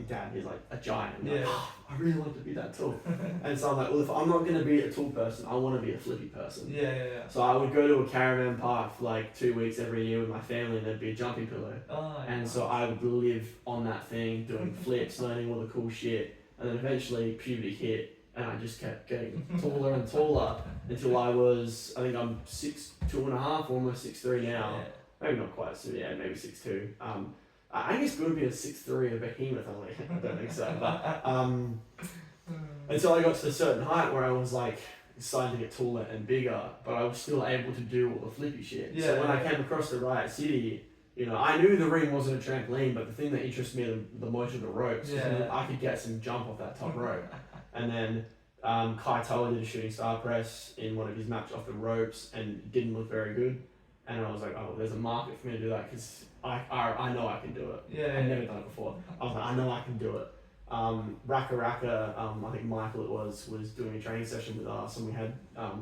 dad, he's like a giant. And Yeah. like, I really want to be that tall. And so I'm like, well, if I'm not going to be a tall person, I want to be a flippy person. Yeah. So I would go to a caravan park for like 2 weeks every year with my family, and there'd be a jumping pillow. Oh, And nice. so I would live on that thing, doing flips, learning all the cool shit. And then eventually puberty hit, and I just kept getting taller and taller until I was, I think I'm 6'2.5", almost 6'3" now. Yeah. Maybe not quite, so yeah, maybe 6'2". I think it's good to be a 6'3", a behemoth. I don't think so. But until I got to a certain height where I was like starting to get taller and bigger, but I was still able to do all the flippy shit. So when I came across the Riot City, you know, I knew the ring wasn't a trampoline, but the thing that interested me the most were the ropes. Yeah. I could get some jump off that top rope. And then Kai Toa did a shooting star press in one of his matches off the ropes and didn't look very good. And I was like, oh, there's a market for me to do that because I know I can do it. Yeah. I've never done it before. I was like, I know I can do it. Raka Raka, I think Michael was doing a training session with us, and we had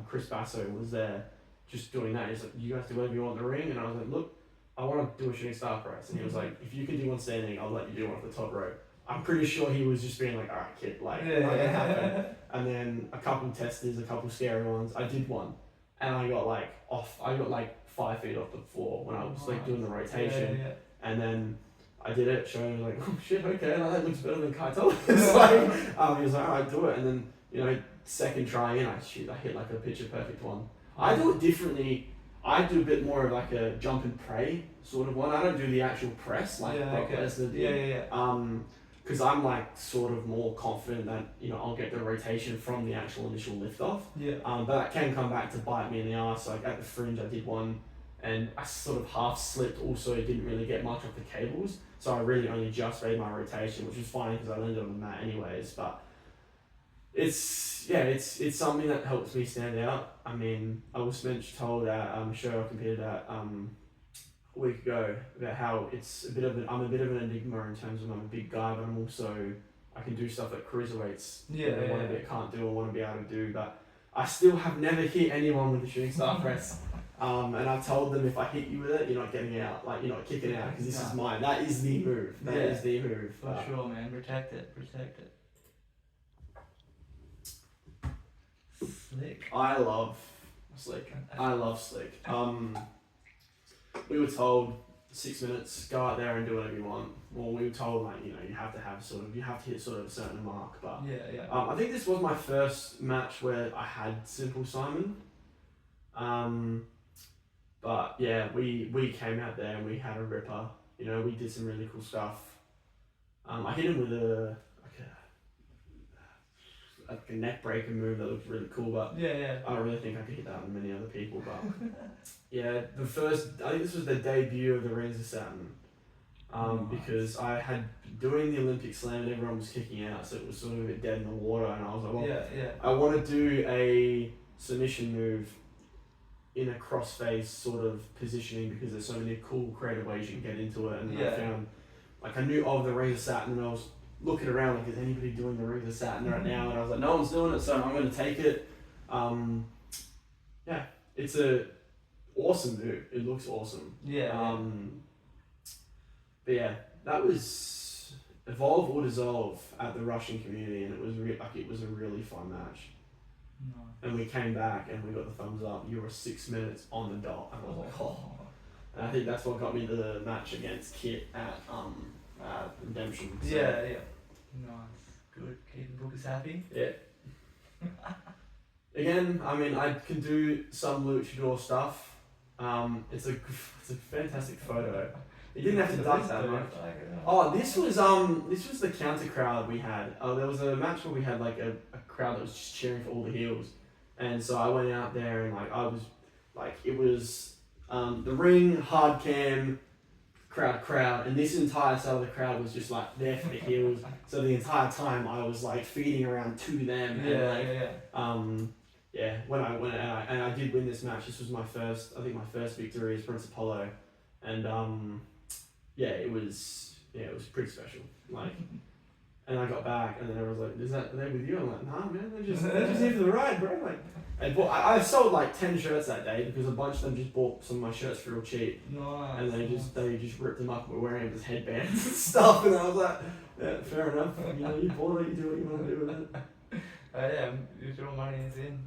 Chris Basso was there just doing that. He's like, you guys do whatever you want in the ring, and I was like, look, I want to do a shooting star press, and he was like, if you can do one standing, I'll let you do one off the top rope. I'm pretty sure he was just being like, all right, kid, like, not gonna happen. And then a couple testers, a couple scary ones. I did one, and I got like 5 feet off the floor when I was like doing the rotation, and then I did it, showing him like, oh shit, okay, like, that looks better than Kai told us. He was like, all right, do it, and then second try in, I hit like a picture perfect one. I do it differently. I do a bit more of like a jump and pray sort of one. I don't do the actual press like Brock Lesnar did. Because I'm like sort of more confident that I'll get the rotation from the actual initial lift off. But that can come back to bite me in the ass. Like at the fringe, I did one, and I sort of half slipped. Also, didn't really get much off the cables, so I really only just made my rotation, which was fine because I landed on the mat anyways. But it's something that helps me stand out. I mean, I was told at a show I competed at a week ago about how I'm a bit of an enigma in terms of I'm a big guy, but I can do stuff that cruiserweights can't do or want to be able to do. But I still have never hit anyone with a shooting star press. And I've told them if I hit you with it, you're not getting out, like you're not kicking out because this is mine. That is the move. That is the move. For sure, man. Protect it. Slick. I love slick. We were told 6 minutes, go out there and do whatever you want. Well, we were told you have to hit sort of a certain mark. But I think this was my first match where I had Simple Simon. But yeah, we came out there and we had a ripper. We did some really cool stuff. I hit him with a neck breaker move that looked really cool, but I don't really think I could hit that with many other people. But I think this was the debut of the Rings of Saturn, because I had doing the Olympic slam and everyone was kicking out, so it was sort of a bit dead in the water, and I was like, well, I want to do a submission move in a crossface sort of positioning because there's so many cool creative ways you can get into it, and I found I knew of the Rings of Saturn, and I was looking around like, is anybody doing the Rings of Saturn right now? And I was like, no one's doing it, so I'm going to take it. It's a awesome move. It looks awesome. But yeah, that was Evolve or Dissolve at the Russian community, and it was it was a really fun match. No. And we came back and we got the thumbs up. You were 6 minutes on the dot, and I was like, oh. And I think that's what got me to the match against Kit at Redemption. So. Nice. Good. Keep the bookers happy. Yeah. Again, I mean, I can do some luchador stuff. It's a fantastic photo. You didn't have to duck that much. Oh, this was the counter crowd we had. There was a match where we had like a crowd that was just cheering for all the heels, and so I went out there and it was the ring, hard cam, crowd, and this entire side of the crowd was just like there for the heels. So the entire time I was like feeding around to them. When I went out, and I did win this match. This was my first victory as Prince Apollo, and it was pretty special. And I got back, and then everyone was like, are they with you? I'm like, nah, man, they're just here for the ride, bro. I sold like 10 shirts that day because a bunch of them just bought some of my shirts for real cheap. Nice. And they just ripped them up and were wearing them as headbands and stuff. And I was like, yeah, fair enough. You bought it, you do what you want to do with it. You throw money in.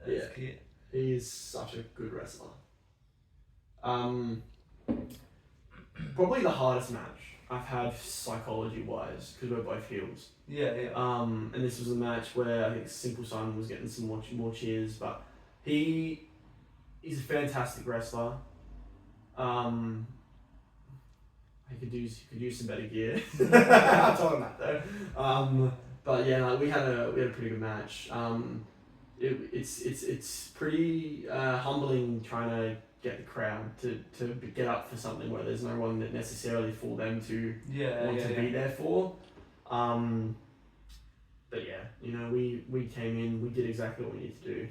That's cute. He is such a good wrestler. Probably the hardest match I've had psychology-wise, because we're both heels. And this was a match where I think Simple Simon was getting some more cheers, but he's a fantastic wrestler. He could use some better gear. I told him that though. But yeah, we had a pretty good match. It's pretty humbling trying to get the crowd to get up for something where there's no one that necessarily for them to want to be there for. But we came in, we did exactly what we needed to do.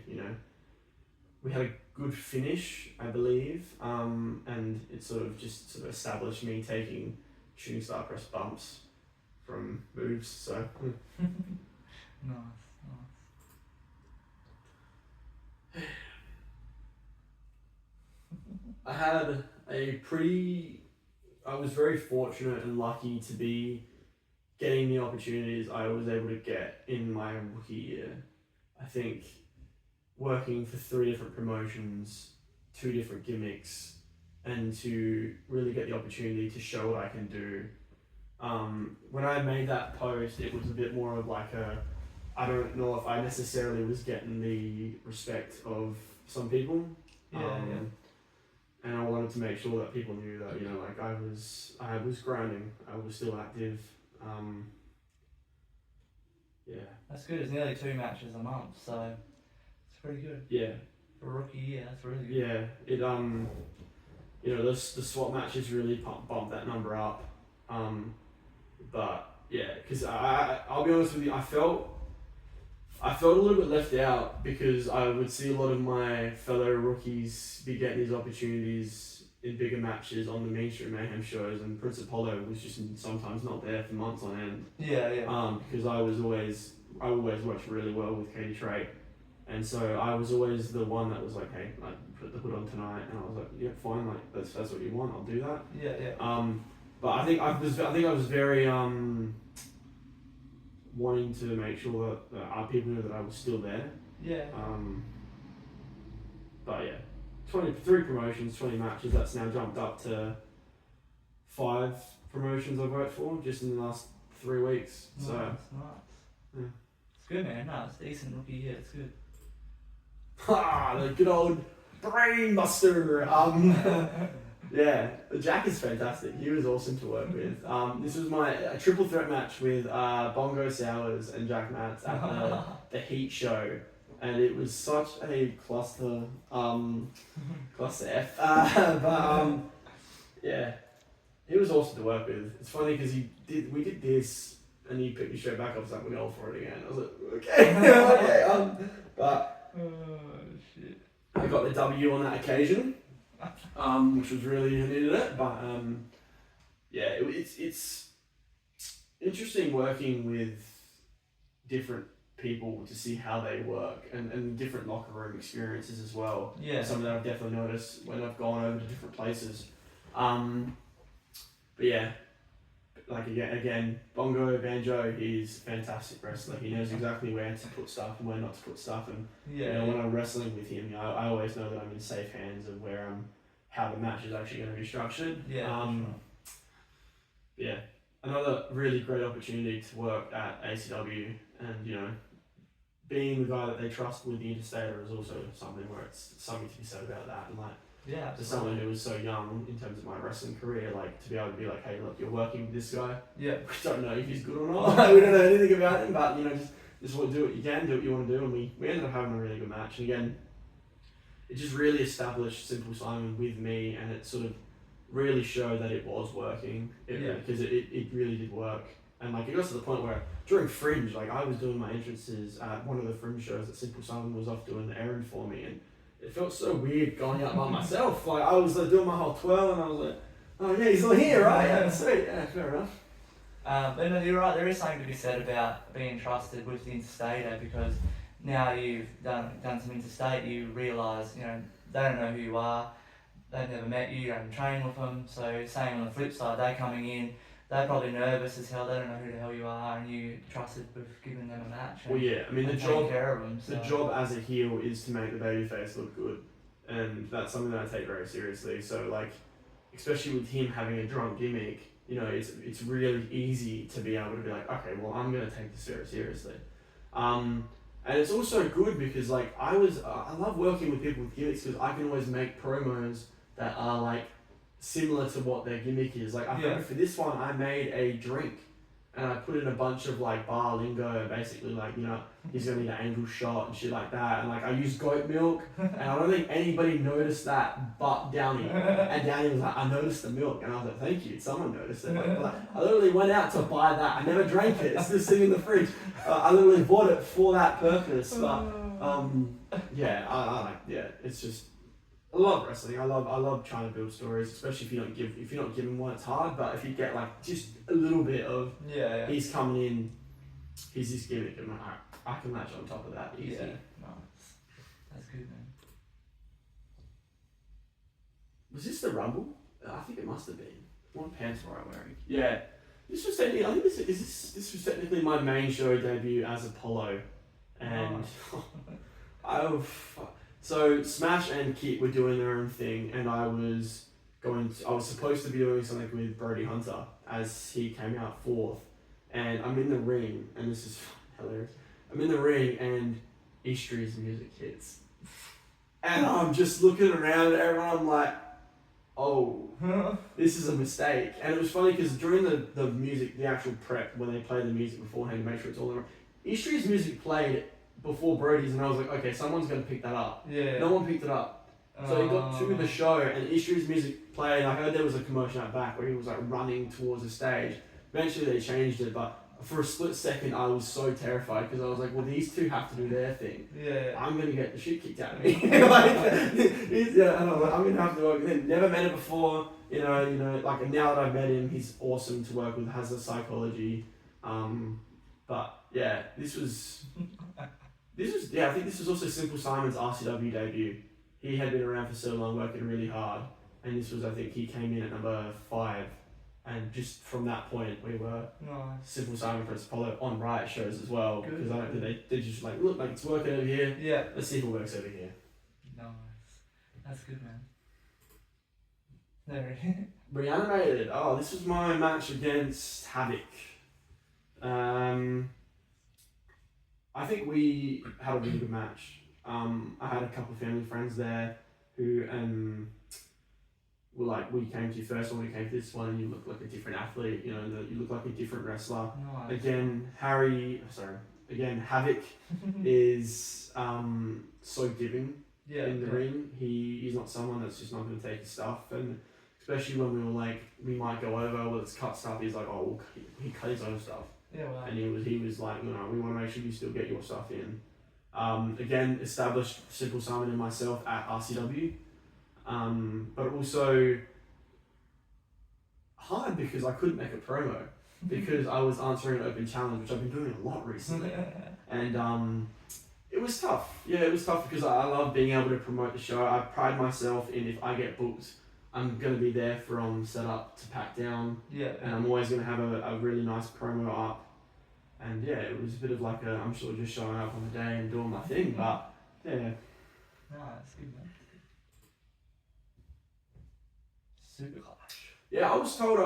We had a good finish, I believe, and it sort of established me taking shooting star press bumps from movie moves. So Nice. I was very fortunate and lucky to be getting the opportunities I was able to get in my rookie year. I think working for 3 different promotions, 2 different gimmicks, and to really get the opportunity to show what I can do. When I made that post, it was a bit more of like I don't know if I necessarily was getting the respect of some people. Yeah. And I wanted to make sure that people knew that, like I was grinding, I was still active. Yeah. That's good. It's nearly 2 matches a month, so it's pretty good. Yeah. For a rookie year, that's really good. Yeah. It the swap matches really bumped that number up. But yeah, because I'll be honest with you, I felt a little bit left out because I would see a lot of my fellow rookies be getting these opportunities in bigger matches on the mainstream Mayhem shows, and Prince Apollo was just sometimes not there for months on end. Yeah. Because I always worked really well with Katie Trey, and so I was always the one that was like, hey, like put the hood on tonight, and I was like, yeah, fine, like that's what you want, I'll do that. Yeah. But I think I was very wanting to make sure that our people knew that I was still there. Yeah. But yeah, 23 promotions, 20 matches. That's now jumped up to 5 promotions I've worked for just in the last 3 weeks. Nice. Yeah. It's good, man. No, it's a decent rookie year. It's good. The good old brain buster. Yeah, Jack is fantastic. He was awesome to work with. This was a triple threat match with Bongo Sowers and Jack Matz at the Heat show, and it was such a cluster F. Yeah, he was awesome to work with. It's funny because we did this, and he picked me straight back up. I was like, we're going for it again. I was like, okay, okay. But shit. I got the W on that occasion. Which was really needed it, but yeah, it's interesting working with different people to see how they work and different locker room experiences as well. Yeah, something that I've definitely noticed when I've gone over to different places. But yeah, like again, Bongo Banjo, he's a fantastic wrestler. He knows exactly where to put stuff and where not to put stuff, and when I'm wrestling with him, I always know that I'm in safe hands of where how the match is actually going to be structured. Yeah, another really great opportunity to work at ACW, and being the guy that they trust with the Interstater is also something where it's something to be said about that. And like, for someone who was so young in terms of my wrestling career, like to be able to be like, hey, look, you're working with this guy. Yeah. We don't know if he's good or not. We don't know anything about him, but just do what you can, do what you want to do, and we ended up having a really good match. And again, it just really established Simple Simon with me, and it sort of really showed that it was working. Because it really did work. And like it got to the point where during Fringe, like I was doing my entrances at one of the Fringe shows that Simple Simon was off doing the errand for me, and it felt so weird going out by myself. Like I was doing my whole twirl, and I was like, oh yeah, he's not here, right? Yeah, sweet. Yeah, fair enough. But no, you're right. There is something to be said about being trusted with the Interstater, because now you've done some interstate, you realise, they don't know who you are, they've never met you, you haven't trained with them. So same on the flip side, they're coming in, they're probably nervous as hell, they don't know who the hell you are, and you trusted with giving them a match. Well, yeah, I mean, the job as a heel is to make the babyface look good, and that's something that I take very seriously. So like, especially with him having a drunk gimmick, it's really easy to be able to be like, okay, well, I'm going to take this very seriously. And it's also good because like I love working with people with gimmicks because I can always make promos that are like similar to what their gimmick is. Like I remember for this one, I made a drink and I put in a bunch of like bar lingo, basically like, he's gonna need an angle shot and shit like that. And like I used goat milk, and I don't think anybody noticed that but Downey. And Downey was like, I noticed the milk, and I was like, thank you, someone noticed it. Like, I literally went out to buy that. I never drank it. It's just sitting in the fridge. I literally bought it for that purpose. But yeah, it's just I love wrestling. I love trying to build stories, especially if you're not given one, it's hard. But if you get like just a little bit of he's coming in, he's this gimmick, and I can match on top of that easy. Yeah, nice. That's good, man. Was this the Rumble? I think it must have been. What pants were I wearing? Yeah. This was technically. I think this was technically my main show debut as Apollo, and so Smash and Kit were doing their own thing, and I was supposed to be doing something with Brody Hunter as he came out fourth, and I'm in the ring, and this is hilarious. I'm in the ring, and Eastry's music hits, and I'm just looking around at everyone. I'm like, oh, this is a mistake. And it was funny because during the music, the actual prep, when they played the music beforehand to make sure it's all in, Eastry's music played before Brody's, and I was like, okay, someone's going to pick that up. Yeah. No one picked it up. So he got to the show, and Eastry's music played, and I heard there was a commotion out back where he was like running towards the stage. Eventually they changed it, but for a split second I was so terrified because I was like, well, these two have to do their thing. Yeah. I'm going to get the shit kicked out of me. And I was like, I'm going to have to work with him. Never met him before, you know, like now that I've met him, he's awesome to work with, has the psychology. But yeah, this was, I think this was also Simple Simon's RCW debut. He had been around for so long, working really hard, and this was, I think, he came in at number 5, and just from that point, we were Simple Simon vs Apollo on Riot shows as well, because I don't think they just like, look, like it's working over here, let's see if it works over here. Nice. That's good, man. Reanimated. Oh, this was my match against Havoc. I think we had a really good match. I had a couple of family friends there who were like, we came to you first when we came to this one, and you look like a different athlete, you know, you look like a different wrestler. Nice. Again, Havoc is so giving in the ring. He's not someone that's just not going to take his stuff, and especially when we were like, we might go over, well, it's cut stuff, he's like, oh, he cut his own stuff. Yeah, wow. And he was like, no, we want to make sure you still get your stuff in. Again, established Simple Simon and myself at RCW, but also hard because I couldn't make a promo because I was answering an open challenge, which I've been doing a lot recently, and it was tough. Yeah, it was tough because I love being able to promote the show. I pride myself in, if I get booked, I'm going to be there from setup to pack down, and I'm always going to have a really nice promo up. And yeah, it was a bit of like I'm sort of just showing up on the day and doing my thing, but yeah. That's good, man. Super Clash. Yeah, I was told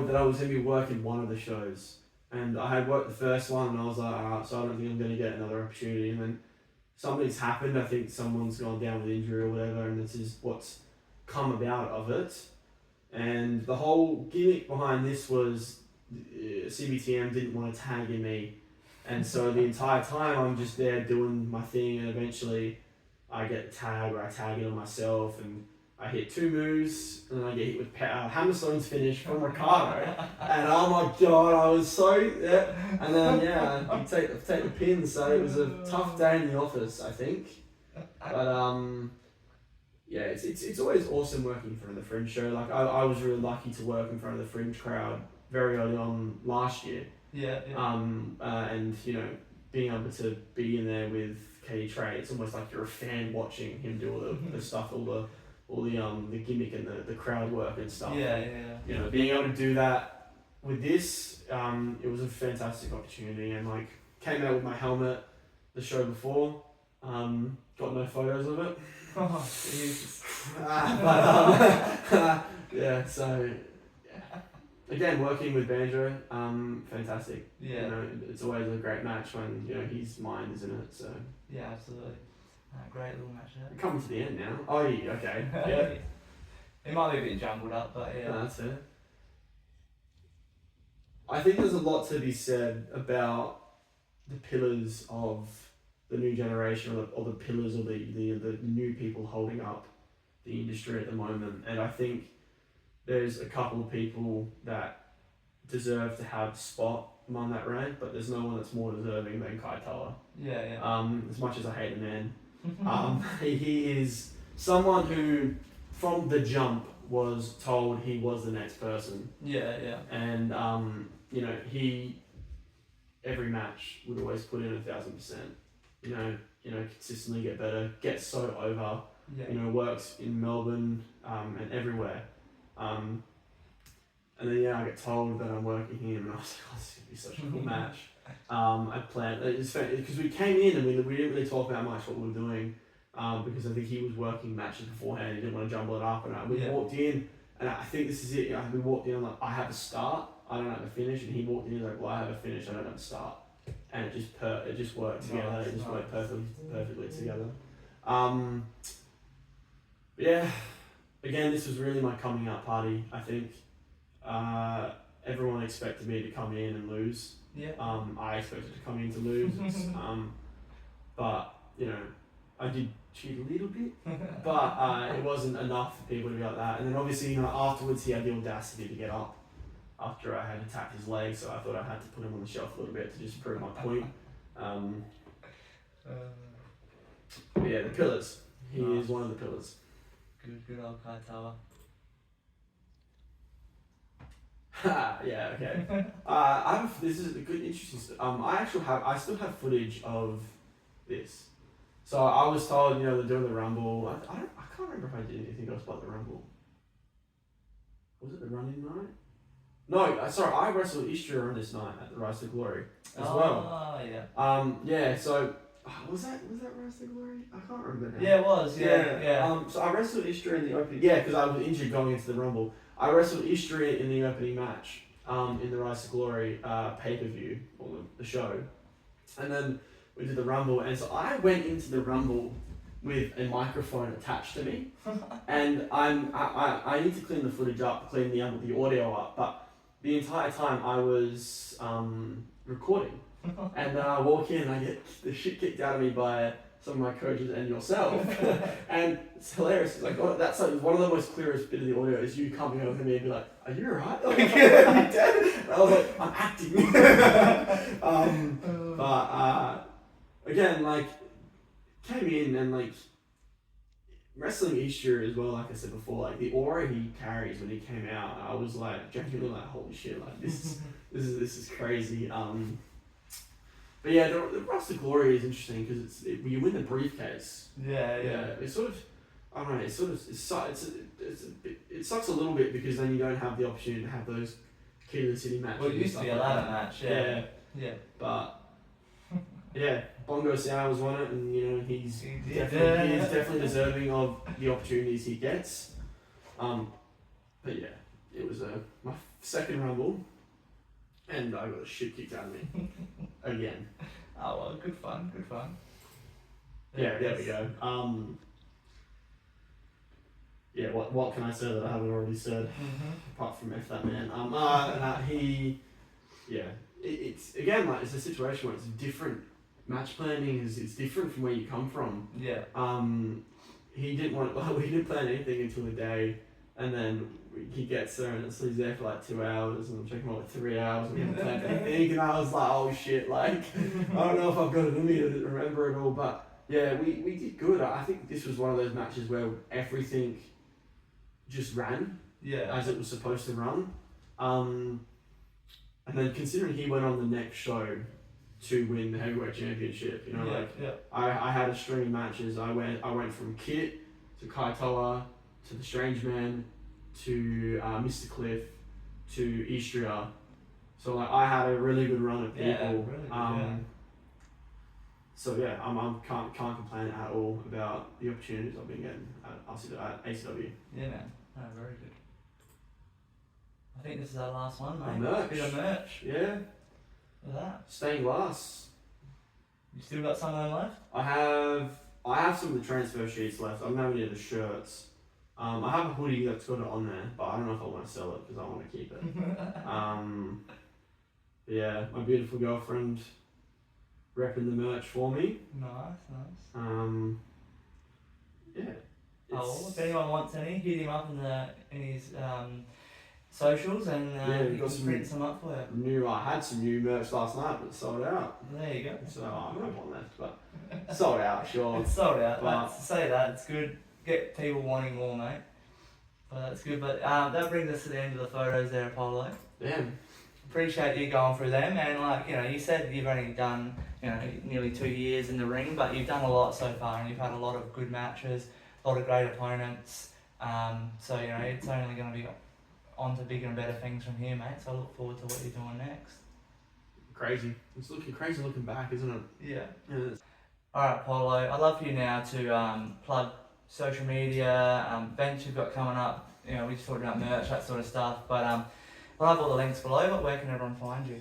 that I was going to be working one of the shows, and I had worked the first one, and I was like, alright, so I don't think I'm going to get another opportunity. And then something's happened. I think someone's gone down with injury or whatever, and this is what's come about of it. And the whole gimmick behind this was CBTM didn't want to tag in me, and so the entire time I'm just there doing my thing, and eventually I get tagged, or I tag in on myself, and I hit 2 moves, and then I get hit with Hammerstone's finish from Ricardo, and oh my god, I was so and then you take the pin, so it was a tough day in the office, I think, but yeah, it's always awesome working in front of the Fringe show. Like I was really lucky to work in front of the Fringe crowd very early on last year. And you know, being able to be in there with Katie Trey, it's almost like you're a fan watching him do all the stuff, all the gimmick and the crowd work and stuff. You know, being able to do that with this, it was a fantastic opportunity, and like came out with my helmet the show before. Got no photos of it. Oh, Jesus. Yeah, so again, working with Banjo, fantastic. Yeah. You know, it's always a great match when, you know, his mind is in it, so. Yeah, absolutely. Great little match there. We're coming to the end now. Oh, yeah, okay. Yeah. It might be a bit jumbled up, but yeah. No, that's it. I think there's a lot to be said about the pillars of the new generation, or the pillars of the new people holding up the industry at the moment. And I think there's a couple of people that deserve to have spot among that rank, but there's no one that's more deserving than Kai Toa. Yeah. As much as I hate the man, he is someone who, from the jump, was told he was the next person, Yeah. and you know, he every match would always put in 1,000%. You know, consistently get better, get so over. Yeah. You know, works in Melbourne and everywhere. And then I get told that I'm working him, and I was like, oh, this is gonna be such a cool match. I planned it's funny because we came in and we didn't really talk about much what we were doing, because I think he was working matches beforehand. He didn't want to jumble it up, and we walked in, and I think this is it. We walked in, I'm like, I have a start, I don't have a finish, and he walked in, he's like, well, I have a finish, I don't have a start, and it just worked together. Nice, It just worked nice. perfectly together. Yeah, again, this was really my coming out party. I think everyone expected me to come in and lose. Yeah. I expected to come in to lose. But you know, I did cheat a little bit, but it wasn't enough for people to be like that. And then obviously, you know, afterwards he had the audacity to get up after I had attacked his leg, so I thought I had to put him on the shelf a little bit to just prove my point. But yeah, the pillars. He Nice. is one of the pillars. Good old Kai Tower. Yeah, okay. This is a good, interesting. I still have footage of this. So I was told, you know, they're doing the Rumble. I can't remember if I did anything else about the Rumble. Was it the Run-In night? No, sorry, I wrestled Istria on this night at the Rise to Glory as well. Oh yeah. Yeah. So was that Rise to Glory? I can't remember now. Yeah, it was. Yeah. So I wrestled Istria in the opening. Yeah, because I was injured going into the Rumble. I wrestled Istria in the opening match. In the Rise to Glory pay-per-view or the show, and then we did the Rumble, and so I went into the Rumble with a microphone attached to me, and I need to clean the footage up, clean the audio up, but the entire time I was recording, and then I walk in and I get the shit kicked out of me by some of my coaches and yourself, and it's hilarious. It's like, oh, that's like one of the most clearest bit of the audio is you coming over to me and be like, "Are you alright?" Like, "Are you dead?" And I was like, "I'm acting." But again, like, came in and like wrestling Easter as well. Like I said before, like the aura he carries when he came out, I was like genuinely like, "Holy shit!" Like this is crazy. But yeah, the Rise to Glory is interesting because you win the briefcase. Yeah. It's sort of, I don't know. It sucks a little bit because then you don't have the opportunity to have those Key to the City matches. Well, it used to be a ladder match. Yeah. But yeah, Bongo Sours won it, and you know he's He did. definitely deserving of the opportunities he gets. But yeah, it was my second Rumble, and I got the shit kicked out of me again. Oh well, good fun. Yeah, there we go. Yeah, what can I say that I haven't already said, apart from F that man? It's again, like, it's a situation where it's different. Match planning it's different from where you come from. Yeah. We didn't plan anything until the day, and then he gets there, and so he's there for like 2 hours, and I'm checking out like 3 hours, and we haven't planned anything, and I was like, oh shit, like, I don't know if I've got it in me to remember it all, but yeah, we did good. I think this was one of those matches where everything just ran as it was supposed to run. And then considering he went on the next show to win the heavyweight championship, you know, I had a string of matches. I went from Kit to Kaitoa to the Strange Man to Mr. Cliff to Istria. So like I had a really good run of people. Yeah, really good, So yeah, can't complain at all about the opportunities I've been getting at ACW. Yeah, man. No, very good. I think this is our last one, mate. Merch. Bit of merch. Yeah. Look at that. Stained glass. You still got some of them left? I have some of the transfer sheets left. I don't have any of the shirts. I have a hoodie that's got it on there, but I don't know if I want to sell it because I want to keep it. Yeah, my beautiful girlfriend repping the merch for me. Nice. Yeah. If anyone wants any, hit him up in his socials, and we he got can print some up for you. I had some new merch last night, but it sold out. There you go. So I have one left, but sold out, sure. It's sold out. But- But to say that, it's good. get people wanting more, mate. Well, that's good. But that brings us to the end of the photos there, Apollo. Damn. Appreciate you going through them, and you said you've only done nearly 2 years in the ring, but you've done a lot so far, and you've had a lot of good matches, a lot of great opponents. So it's only going to be on to bigger and better things from here, mate. So I look forward to what you're doing next. Crazy. It's looking crazy looking back, isn't it? Yeah. Yeah. All right, Paulo. I'd love for you now to plug social media, events you've got coming up. We just talked about merch, that sort of stuff, but I'll have all the links below, but where can everyone find you?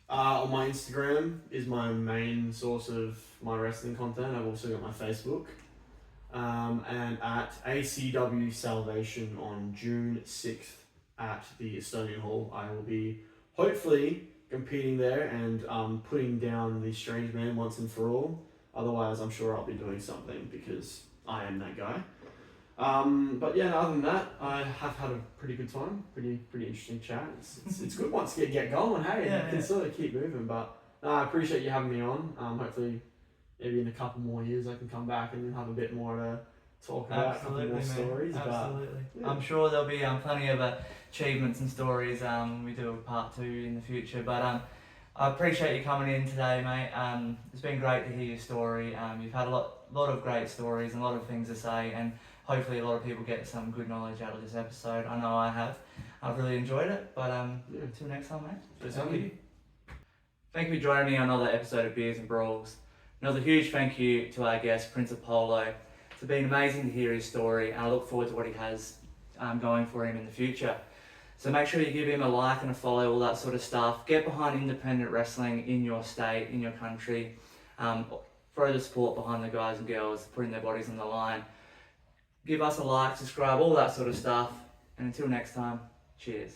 On my Instagram is my main source of my wrestling content. I've also got my Facebook. And at ACW Salvation on June 6th at the Estonian Hall, I will be hopefully competing there and putting down the Strange Man once and for all. Otherwise, I'm sure I'll be doing something because I am that guy. But yeah, other than that, I have had a pretty good time. Pretty interesting chat. It's good once you get going. Hey, Yeah, you can sort of keep moving. But I appreciate you having me on. Hopefully, maybe in a couple more years, I can come back and have a bit more to talk about. Absolutely, a couple more stories. Absolutely. But, yeah. I'm sure there'll be plenty of achievements and stories when we do a part 2 in the future. But I appreciate you coming in today, mate. It's been great to hear your story. You've had a lot of great stories and a lot of things to say, and hopefully a lot of people get some good knowledge out of this episode. I know I have. I've really enjoyed it. But until next time, mate. Thank you. Thank you for joining me on another episode of Beers and Brawls. Another huge thank you to our guest, Prince Apollo. It's been amazing to hear his story, and I look forward to what he has going for him in the future. So make sure you give him a like and a follow, all that sort of stuff. Get behind independent wrestling in your state, in your country. Throw the support behind the guys and girls putting their bodies on the line. Give us a like, subscribe, all that sort of stuff. And until next time, cheers.